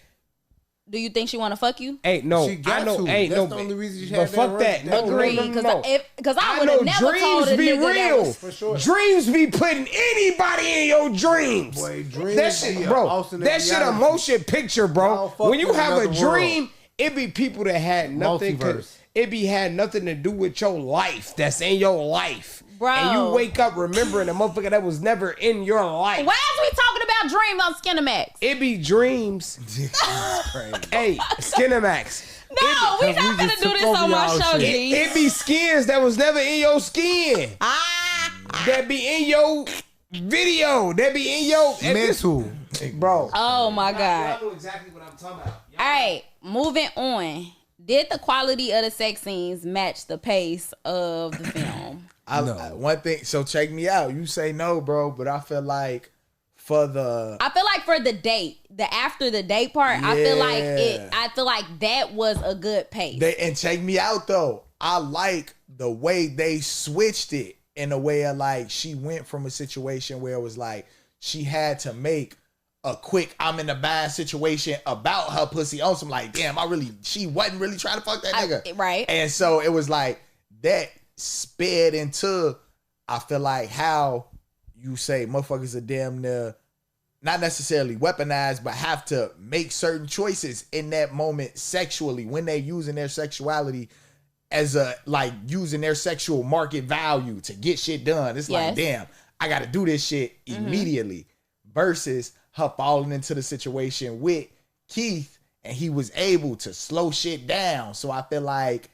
Do you think she want to fuck you? Ain't no. She got I know. to. Ain't That's no. the only reason she but had fuck that. that. Agreed. Because I would have never dreams told a be nigga real. that was For sure. Dreams be putting anybody in your dreams. Boy, dreams that shit, be bro. alternate That shit a reality. motion picture, bro. Fuck When you with have a another dream, world. it be people that had nothing. Multiverse. Had nothing to do with your life. That's in your life. Bro. And you wake up remembering a motherfucker that was never in your life. Why is we talking about dreams on Skinamax? It be dreams. Hey, Skinamax. No, we not gonna do this on my show, G. It be skins that was never in your skin. That be in your video. That be in your mental. Bro. Oh my God. I know exactly what I'm talking about. All right, moving on. Did the quality of the sex scenes match the pace of the film? One thing, so check me out. You say no, bro, but I feel like for the date, the after the date part, I feel like that was a good pace. And check me out though. I like the way they switched it in a way of like she went from a situation where it was like she had to make a quick I'm in a bad situation about her pussy on some like, damn, she wasn't really trying to fuck that nigga. Right. And so it was like that sped into, I feel like how you say motherfuckers are damn near not necessarily weaponized, but have to make certain choices in that moment sexually when they're using their sexuality as a like using their sexual market value to get shit done. It's like, damn, I gotta do this shit immediately versus her falling into the situation with Keith and he was able to slow shit down. So I feel like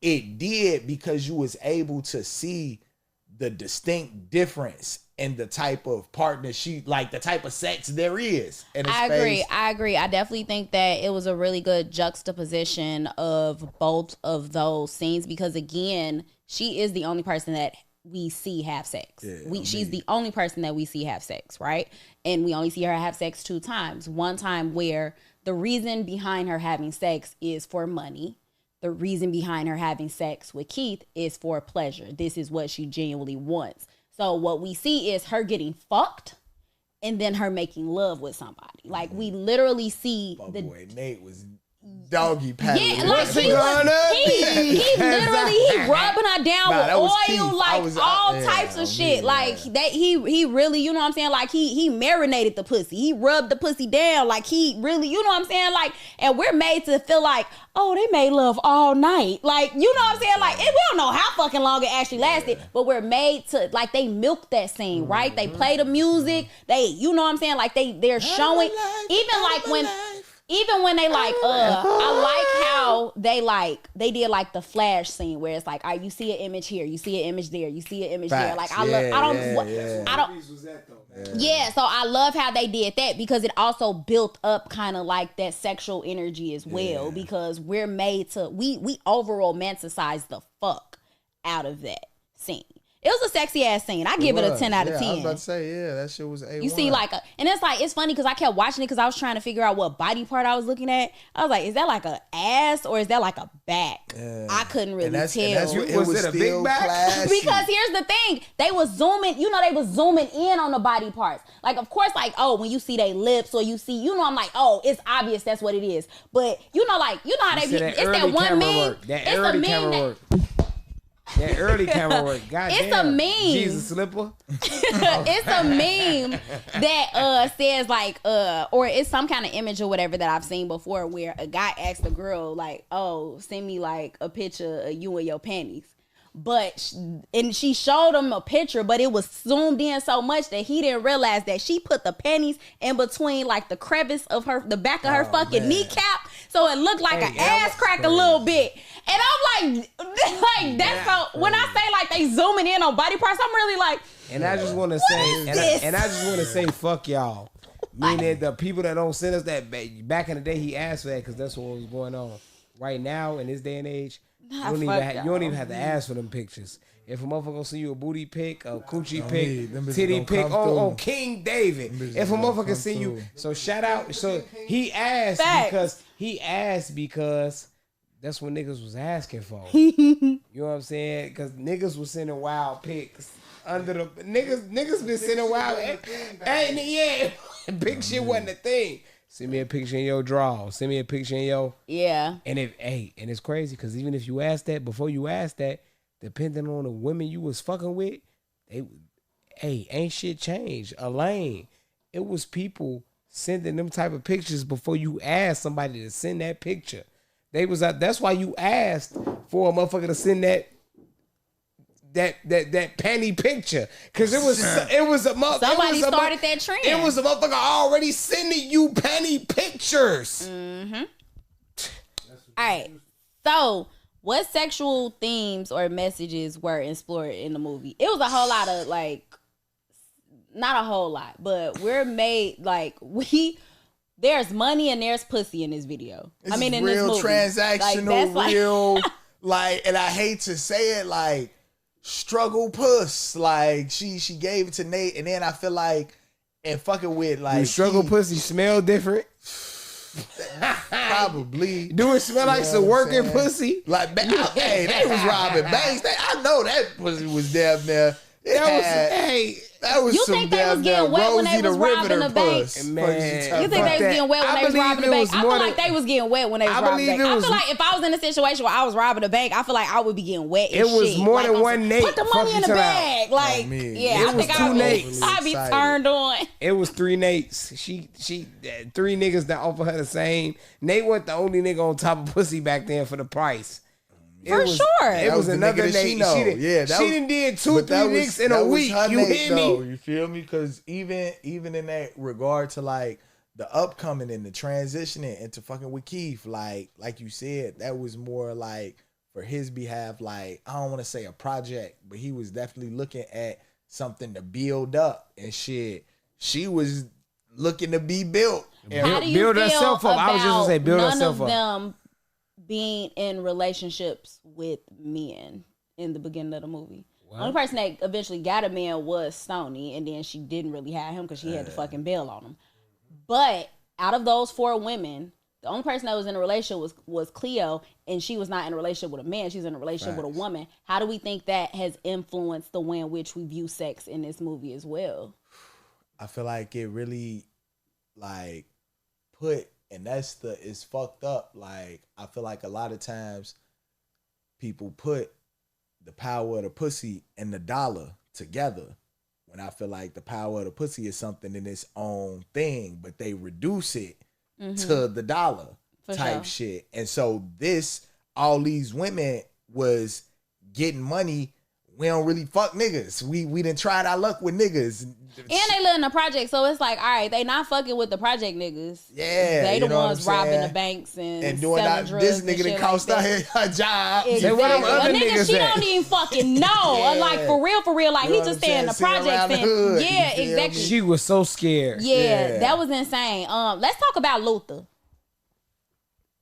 it did because you was able to see the distinct difference in the type of partnership, like the type of sex there is. I agree. I definitely think that it was a really good juxtaposition of both of those scenes because again, she is the only person that we see have sex. She's the only person that we see have sex, right? And we only see her have sex 2 times. One time where the reason behind her having sex is for money. The reason behind her having sex with Keith is for pleasure. This is what she genuinely wants. So what we see is her getting fucked and then her making love with somebody. Like we literally see boy, Nate was doggy paddling. Yeah, like he rubbing her down with oil, Keith. like all types of shit. Like that, he really, you know what I'm saying? Like he marinated the pussy. He rubbed the pussy down. Like he really, you know what I'm saying? Like, and we're made to feel like, oh, they made love all night. Like, you know what I'm saying? Like, and we don't know how fucking long it actually lasted, but we're made to, like, they milked that scene, right? They play the music. They, you know what I'm saying? Like they're showing, even when they like, I like how they did like the flash scene where it's like, you see an image here, you see an image there, you see an image there. Like so I love how they did that because it also built up kind of like that sexual energy as well because we're made to, we over romanticize the fuck out of that scene. It was a sexy ass scene. I give it a 10 out of 10. I was about to say, yeah, that shit was A1. You see, like, and it's funny because I kept watching it because I was trying to figure out what body part I was looking at. I was like, is that like a ass or is that like a back? I couldn't really tell. Was it a big back? Classy. Because here's the thing, they was zooming in on the body parts. Like, of course, like, oh, when you see their lips or you see, I'm like, oh, it's obvious that's what it is. But how they be, it's that one meme. That early camera work. That early camera work. God It's damn. a meme. Jesus slipper. It's a meme that says like or it's some kind of image or whatever that I've seen before where a guy asked a girl like, oh, send me like a picture of you and your panties. And she showed him a picture, but it was zoomed in so much that he didn't realize that she put the panties in between like the crevice of the back of her fucking kneecap, so it looked like an ass crack a little bit. And I'm like that's so. When I say like they zooming in on body parts, I'm really like. And I just want to say, fuck y'all. Meaning the people that don't send us that back in the day, he asked for that because that's what was going on. Right now in this day and age. You don't even have to ask for them pictures. If a motherfucker gonna send you a booty pic, a coochie pic, titty pic, on King David. If a motherfucker send you, so shout out. So he asked because that's what niggas was asking for. You know what I'm saying? Because niggas was sending wild pics under the niggas been sending wild. Big shit wasn't a thing. Send me a picture in your drawers. Send me a picture in your... Yeah. And it's crazy because even if you ask that, before you ask that, depending on the women you was fucking with, ain't shit changed. Elaine, it was people sending them type of pictures before you asked somebody to send that picture. That's why you asked for a motherfucker to send that panty picture, because it was a motherfucker. Somebody started that trend. It was a motherfucker already sending you panty pictures. Mm-hmm. All right. So, what sexual themes or messages were explored in the movie? It was a whole lot of not a whole lot, but we're made there's money and there's pussy in this video. In this movie. Real transactional, real and I hate to say it, struggle puss. She gave it to Nate, and then I feel like and fucking with struggle pussy smell different. Probably. Do it smell like some working pussy? Hey, they was robbing banks. I know that pussy was damn near. That was you some think they was getting wet when they was robbing the bank? Man, you think they was getting wet when they was robbing the bank? I feel like they was getting wet when they was robbing the bank. I feel like if I was in a situation where I was robbing a bank, I feel like I would be getting wet. It was more than one Nate. Put the money in the bag. It was two Nates. I'd be turned on. It was three Nates. She three niggas that offer her the same. Nate wasn't the only nigga on top of pussy back then for the price. For sure. It was another Nate. She done did 2-3 niggas in a week. You hear me? You feel me? Because even in that regard to the upcoming and the transitioning into fucking with Keith, like you said, that was more for his behalf, I don't want to say a project, but he was definitely looking at something to build up and shit. She was looking to be built. How do you build feel herself up? I was just gonna say build herself up. None of them being in relationships with men in the beginning of the movie. What? The only person that eventually got a man was Stoney, and then she didn't really have him because she had to fucking bail on him. But out of those 4 women, the only person that was in a relationship was Cleo, and she was not in a relationship with a man. She was in a relationship with a woman. How do we think that has influenced the way in which we view sex in this movie as well? I feel like it really put, and it's fucked up. I feel like a lot of times people put the power of the pussy and the dollar together, when I feel like the power of the pussy is something in its own thing, but they reduce it to the dollar type shit. And so all these women was getting money. We don't really fuck niggas. We done tried our luck with niggas. And they live in the project, so it's all right, they not fucking with the project niggas. Yeah. They the ones robbing the banks and doing selling drugs. This nigga that cost her job. Exactly. Other niggas she don't even fucking know. For real, he just stay in the project. Yeah, exactly. She was so scared. Yeah, that was insane. Let's talk about Luther.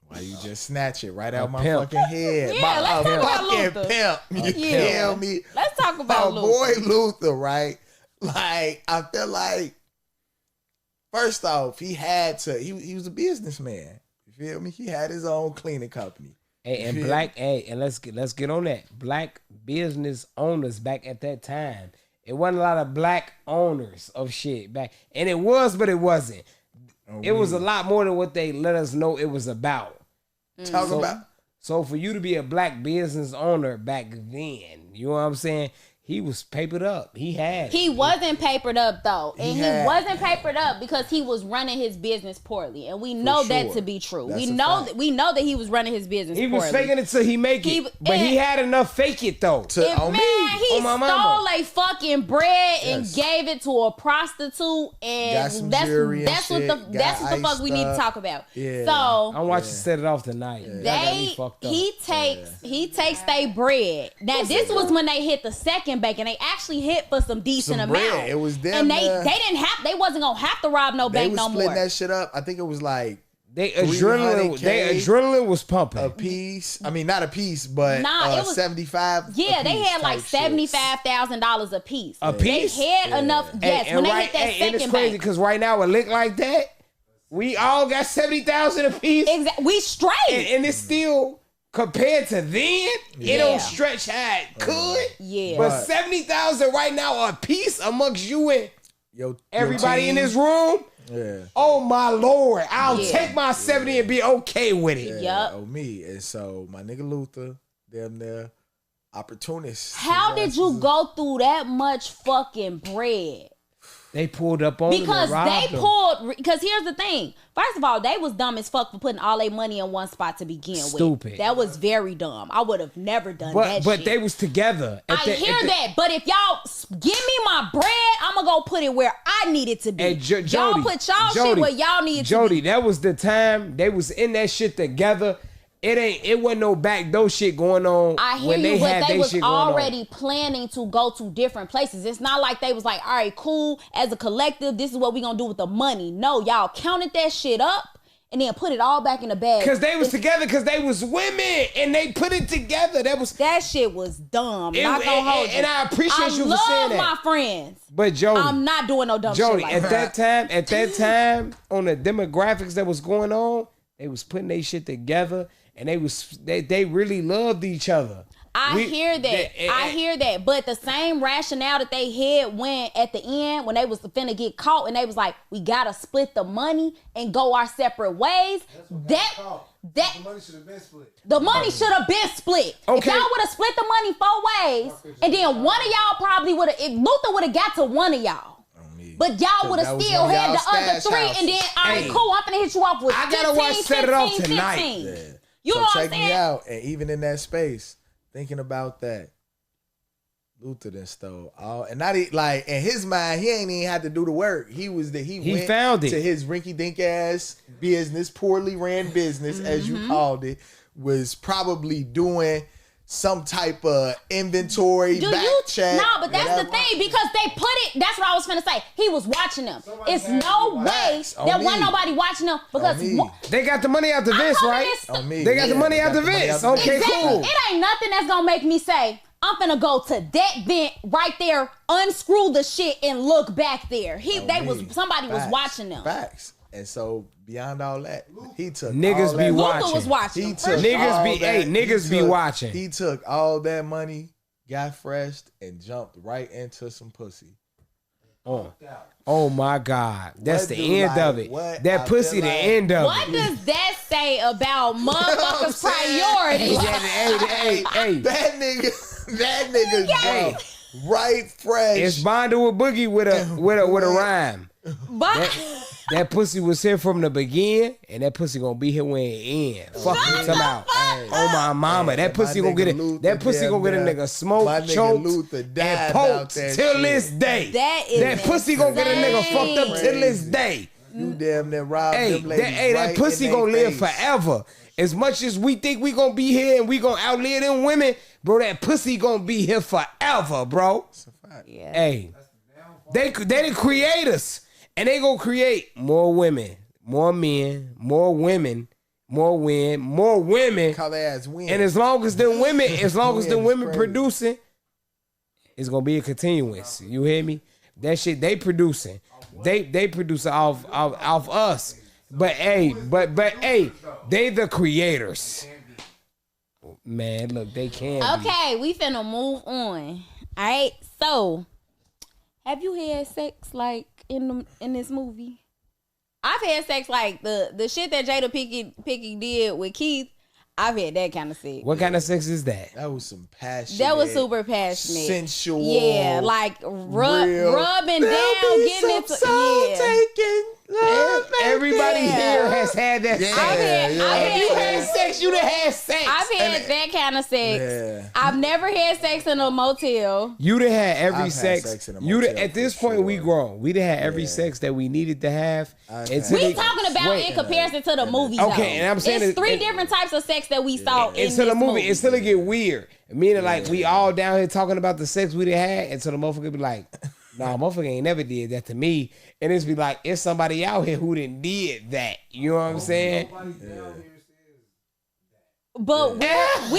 Why you just snatch it right out my fucking head? Yeah, let's talk about Luther. Pimp. You feel me? Let's talk talk about my Luther. boy Luther, right? Like, I feel like, first off, he was a businessman. You feel me? He had his own cleaning company. Hey, and let's get on that. Black business owners back at that time. It wasn't a lot of black owners of shit back. And it was, but it wasn't. It was a lot more than what they let us know it was about. So for you to be a black business owner back then, you know what I'm saying? He was papered up. He wasn't papered up though. And he wasn't papered up because he was running his business poorly. And we know that to be true. We know that he was running his business poorly. He was faking it till he make it. But he had enough fake it though. He stole a fucking bread and gave it to a prostitute, and that's what the fuck we need to talk about. Yeah. So I'm watching Set It Off tonight. He takes their bread. Now this was when they hit the second bank, and they actually hit for some decent amount. It was them. And they wasn't gonna have to rob no bank no more. They was splitting that shit up. I think it was like They adrenaline was pumping a piece. I mean, not a piece, but it was 75. Yeah, they had like $75,000 a piece. A piece? They had enough. Yes, when they hit that second and it's crazy bank. because right now a lick like that, we all got 70,000 a piece. Exactly, we straight, and it's still compared to then. It don't stretch how it could. Yeah, but 70,000 right now a piece amongst you and everybody team. In this room. Yeah. Oh my Lord, I'll take my 70 and be okay with it. Yep. Oh me. And so my nigga Luther, them there, opportunists. How did you go through that much fucking bread? They pulled up on because here's the thing. First of all, they was dumb as fuck for putting all their money in one spot to begin with. Stupid. That was very dumb. I would have never done that But shit. they was together. I hear that. But if y'all give me my bread, I'm going to go put it where I need it to be. Y'all put y'all shit where y'all need it to be. Jody, that was the time they was in that shit together. It wasn't no backdoor shit going on. I hear when you, but they was shit already planning to go to different places. It's not like they was like, all right, cool, as a collective, this is what we gonna do with the money. No, y'all counted that shit up and then put it all back in the bag. Because they was together, because they was women, and they put it together. That shit was dumb. Not gonna hold you. And I appreciate you for saying that. I love my friends. But Jody, I'm not doing no dumb shit like that. At that time, on the demographics that was going on, they was putting their shit together. And they really loved each other. I hear that. But the same rationale that they had when at the end, when they was finna get caught and they was like, we gotta split the money and go our separate ways. The money should have been split. The money should have been split. Okay. If y'all would have split the money 4 ways, and then one of y'all probably would have, if Luther would have got to one of y'all. But y'all would have still had the other 3, and then, all right, cool, I'm finna hit you off with 15, I gotta watch Set It Off tonight. 15. Yeah. You know what I'm check saying? me out, and even in that space, thinking about that, Luther then stole all, and not like in his mind, he ain't even had to do the work. He went found it to his rinky dink ass business, poorly ran business, as you called it, was probably doing some type of inventory, check. No, but that's the thing, because they put it, that's what I was finna say. He was watching them. It's no way that wasn't nobody watching them, because they got the money out the Vince, right? They got the money out the Vince. Okay, exactly. cool. It ain't nothing that's gonna make me say, I'm finna go to that vent right there, unscrew the shit, and look back there. Somebody was watching them. Facts. And so beyond all that, he took niggas all be that. watching. Luther was watching. He took niggas be watching. He took all that money, got fresh, and jumped right into some pussy. Oh my God. That's the end of it. That pussy, the end of it. What does that say about motherfuckers' priorities? Hey. That nigga jumped right fresh. It's bonded with Boogie with a rhyme. That pussy was here from the beginning, and that pussy gonna be here when it end. Fuck you talking about. Oh my mama, that pussy gonna get it. That pussy gonna get a nigga smoked, choked, and poked till this day. That pussy gonna get a nigga fucked up till this day. You damn near robbed them ladies. That pussy gonna live forever. As much as we think we gonna be here and we gonna outlive them women, bro, that pussy gonna be here forever, bro. Yeah. Hey, they didn't create us. And they gonna create more women, more men, more women, more women. Call their ass women. And as long as them women, producing, it's gonna be a continuance. You hear me? That shit they producing. They produce off us. But hey, they the creators. Man, look, they can. Okay, we finna move on. All right. So, have you had sex like in this movie? I've had sex like the shit that Jada Picky did with Keith. I've had that kind of sex. What kind of sex is that? That was some passion. That was super passionate, sensual. Yeah, like rubbing down, getting into taking. Everybody here has had that sex. If you had sex, you done had sex. I've had that kind of sex. Yeah. I've never had sex in a motel. You done had every I've sex. had sex in a You motel done, at this for point sure. we grown. We done had every sex that we needed to have. We talking about in comparison to the movies. Okay, though. and I'm saying it's three different types of sex that we saw in until the this movie. Until it get weird. Meaning like we all down here talking about the sex we done had until the motherfucker be like, nah, motherfucker ain't never did that to me. And it's be like, it's somebody out here who done did that. You know what I'm saying? But we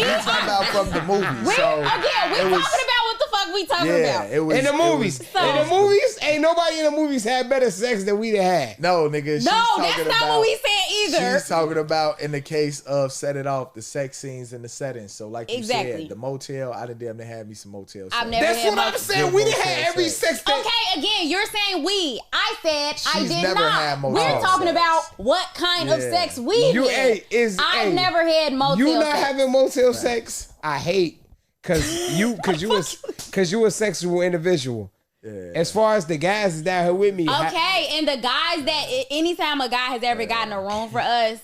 talking about from the movie. we So talking about what the fuck we talking about. it was In the movies. Ain't nobody in the movies had better sex than we done had. No, nigga. She's No, talking that's about, not what we said either. She's talking about in the case of set it off the sex scenes and the settings. So like you Exactly. said, the motel. I done damn near had me some motel sex. I've never That's had what I'm saying. We done had every sex that... Okay, again, you're saying we. I said I She's did never not. had motel We're talking sex. about what kind of Yeah. sex we You had. I've never had motel You not sex. having motel sex? I hate cause you a sexual individual. Yeah. As far as the guys is down here with me. Okay, and the guys that anytime a guy has ever gotten a room for us,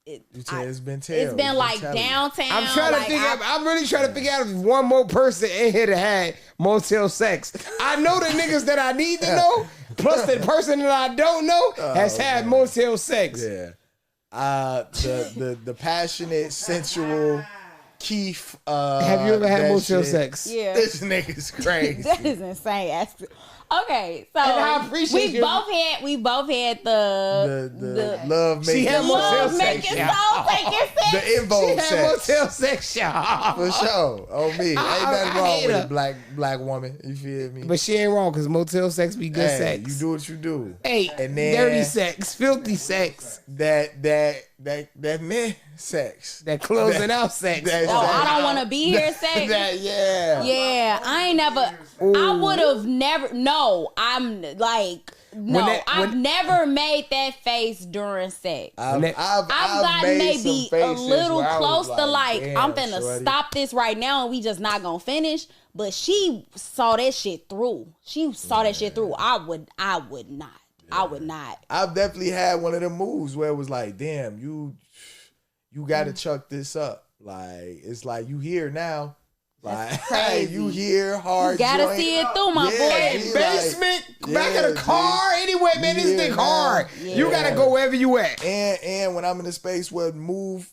It's been it's been like downtown. I'm trying to figure. I'm really trying to figure out if one more person in here that had motel sex. I know the niggas that I need to know, plus the person that I don't know has had motel sex. Yeah. The passionate, sensual Keith. Have you ever had that motel shit. sex? Yeah. This nigga's crazy. That is insane. Okay, so And I appreciate we you. both had the love making. She had motel love sex. making Yeah. soul taking sex. The She involved had sex. motel sex, y'all. For sure. On me. Ain't I nothing wrong hate with her. a black woman. You feel me? But she ain't wrong because motel sex be good Hey, sex. you do what you do. Hey, and then dirty sex, filthy sex, that meh sex. that closing out sex. That- Oh, I don't want to be here sex. Yeah, I ain't never. I would have never. No, I'm like no. I've never made that face during sex. I've gotten made some maybe a faces little where I was close to like damn, I'm finna shorty. stop this right now and we just not gonna finish. But she saw that shit through. She saw that shit through. I would not. I would not. I've definitely had one of them moves where it was like, damn, you got to chuck this up. Like it's like you here now. Like crazy. you here hard. You gotta joint. see it through, my boy. he Basement, like, back of the G. car, anywhere, man. This Yeah, thing man. hard. Yeah. You gotta go wherever you at. And when I'm in a space where move,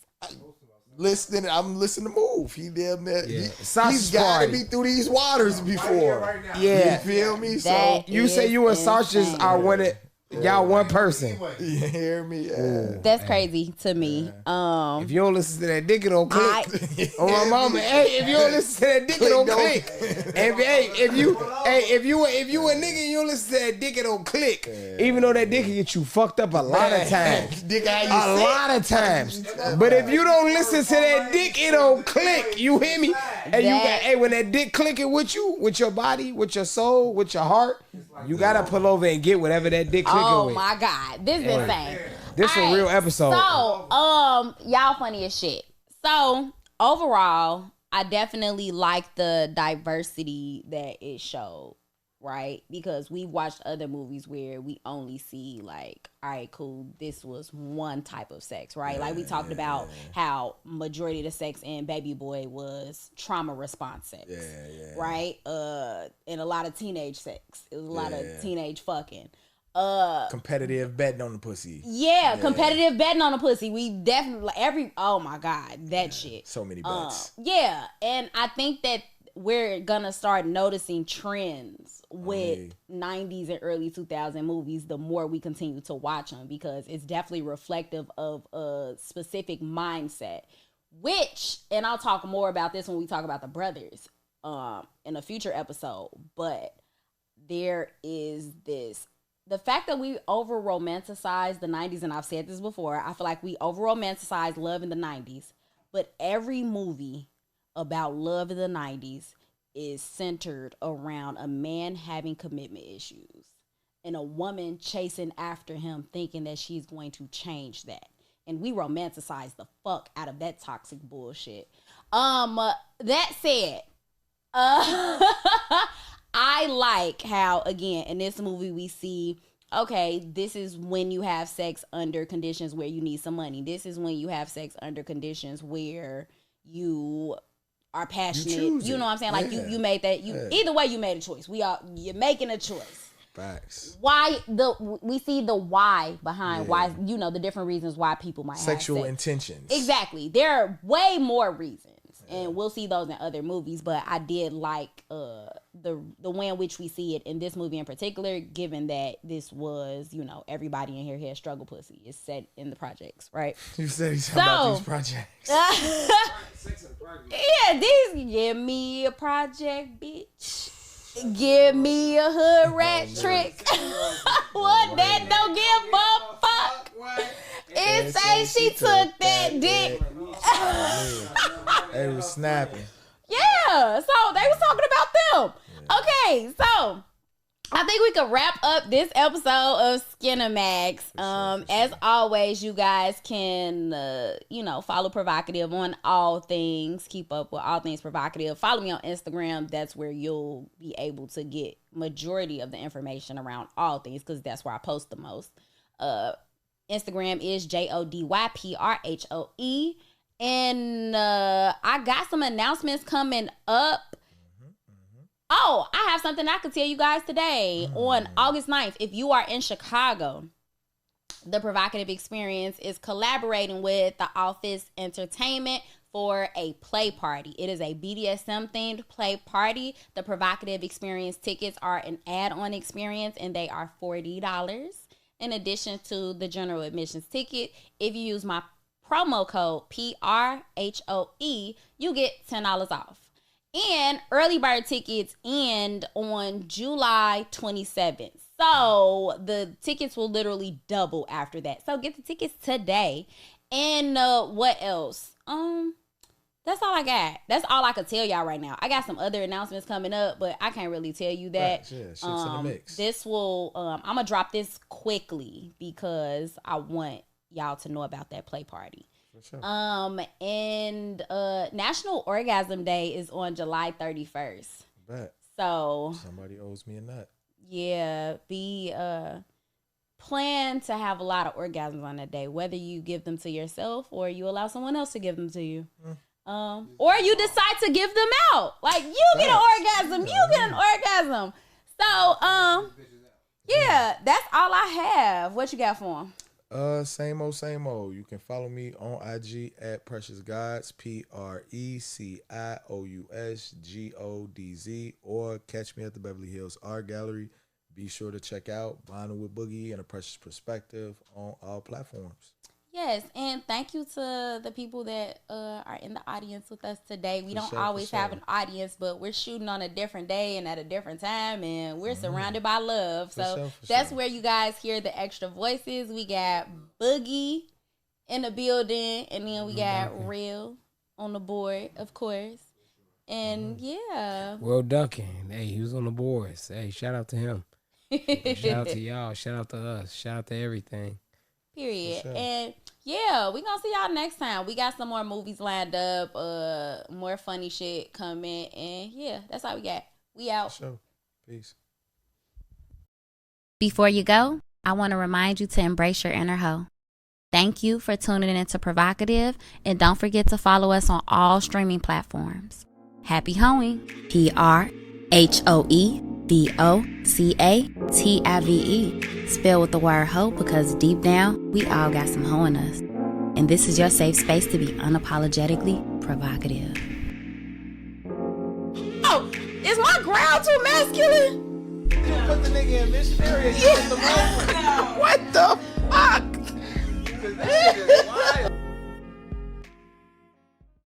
I'm listening to move. He damn near, Sausage he's got to party. be through these waters before. Yeah. You feel me? So That You say is you and Sausage insane. are y'all one person. you hear me? Yeah. That's crazy to me. If you don't listen to that dick, it don't click. I, Oh my mama, hey, if you don't listen to that dick, it don't click. If you a nigga and you don't listen to that dick, it don't click. Even though that dick can get you fucked up a lot of times. Dick, how you A sick? lot of times. But if you don't listen to that dick, it don't click. You hear me? And you got when that dick clicking with you, with your body, with your soul, with your heart, you gotta pull over and get whatever that dick clicking oh with. my God, this is insane. This All a real episode. So, y'all funny as shit. So, overall, I definitely like the diversity that it showed, right? Because we've watched other movies where we only see like, all right, cool, this was one type of sex, right? Like we talked about how majority of the sex in Baby Boy was trauma response sex, right? And a lot of teenage sex. It was a lot of teenage fucking. Competitive betting on the pussy. Yeah, competitive betting on a pussy. We definitely oh my God, that shit. So many bets. Yeah, and I think that we're gonna start noticing trends with 90s and early 2000 movies the more we continue to watch them, because it's definitely reflective of a specific mindset, which, and I'll talk more about this when we talk about the brothers, in a future episode, but there is this. The fact that we over romanticize the 90s, and I've said this before, I feel like we over romanticize love in the 90s, but every movie about love in the 90s is centered around a man having commitment issues and a woman chasing after him thinking that she's going to change that. And we romanticize the fuck out of that toxic bullshit. That said, I like how, again, in this movie we see, okay, this is when you have sex under conditions where you need some money. This is when you have sex under conditions where you are passionate. You know what I'm saying? Like you made that. Either way, you made a choice. You're making a choice. Facts. We see the why behind why, the different reasons why people might sexual have sex. intentions. Exactly. There are way more reasons. And we'll see those in other movies, but I did like the way in which we see it in this movie in particular, given that this was, everybody in here had struggle pussy. It's set in the projects, right? You said he's talking about these projects. Yeah, give me a project, bitch. Give me a hood rat trick. What that don't give a fuck. It say she took that dick. They was snapping. Yeah, so they was talking about them. Okay, so I think we could wrap up this episode of Skinamax. As always, you guys can, follow Provocative on all things. Keep up with all things Provocative. Follow me on Instagram. That's where you'll be able to get majority of the information around all things, because that's where I post the most. Instagram is JODYPRHOE. And I got some announcements coming up. Oh, I have something I could tell you guys today. On August 9th, if you are in Chicago, the Provocative Experience is collaborating with the Office Entertainment for a play party. It is a BDSM themed play party. The Provocative Experience tickets are an add-on experience, and they are $40 in addition to the general admissions ticket. If you use my promo code PRHOE, you get $10 off. And early bird tickets end on July 27th. So the tickets will literally double after that. So get the tickets today. And what else? That's all I got. That's all I could tell y'all right now. I got some other announcements coming up, but I can't really tell you that. Right, yeah, shit's in the mix. This will, I'm going to drop this quickly because I want y'all to know about that play party. Sure. And National Orgasm Day is on July 31st. Bet. So Somebody owes me a nut. Yeah, plan to have a lot of orgasms on that day, whether you give them to yourself or you allow someone else to give them to you. Or you decide to give them out. Like, you get an orgasm, you get an orgasm. So, yeah, that's all I have. What you got for them? Same old. You can follow me on IG at Precious Gods, PRECIOUSGODZ, or catch me at the Beverly Hills Art Gallery. Be sure to check out Bonding with Boogie and a Precious Perspective on all platforms. Yes, and thank you to the people that are in the audience with us today. We don't always have an audience, but we're shooting on a different day and at a different time, and we're surrounded by love. So that's where you guys hear the extra voices. We got Boogie in the building, and then we got Rell on the board, of course. And yeah. Well, Duncan, hey, he was on the boards. Hey, shout out to him. Shout out to y'all. Shout out to us. Shout out to everything. Period. Sure. And yeah, we gonna see y'all next time. We got some more movies lined up, more funny shit coming, and yeah, that's all we got. We out. Sure. Peace. Before you go, I want to remind you to embrace your inner hoe. Thank you for tuning into Provocative, and don't forget to follow us on all streaming platforms. Happy hoeing. PRHOEBOCATIVE. Spell with the word hoe, because deep down, we all got some hoe in us. And this is your safe space to be unapologetically provocative. Oh, is my growl too masculine? Put the nigga in missionary. Yeah. What the fuck?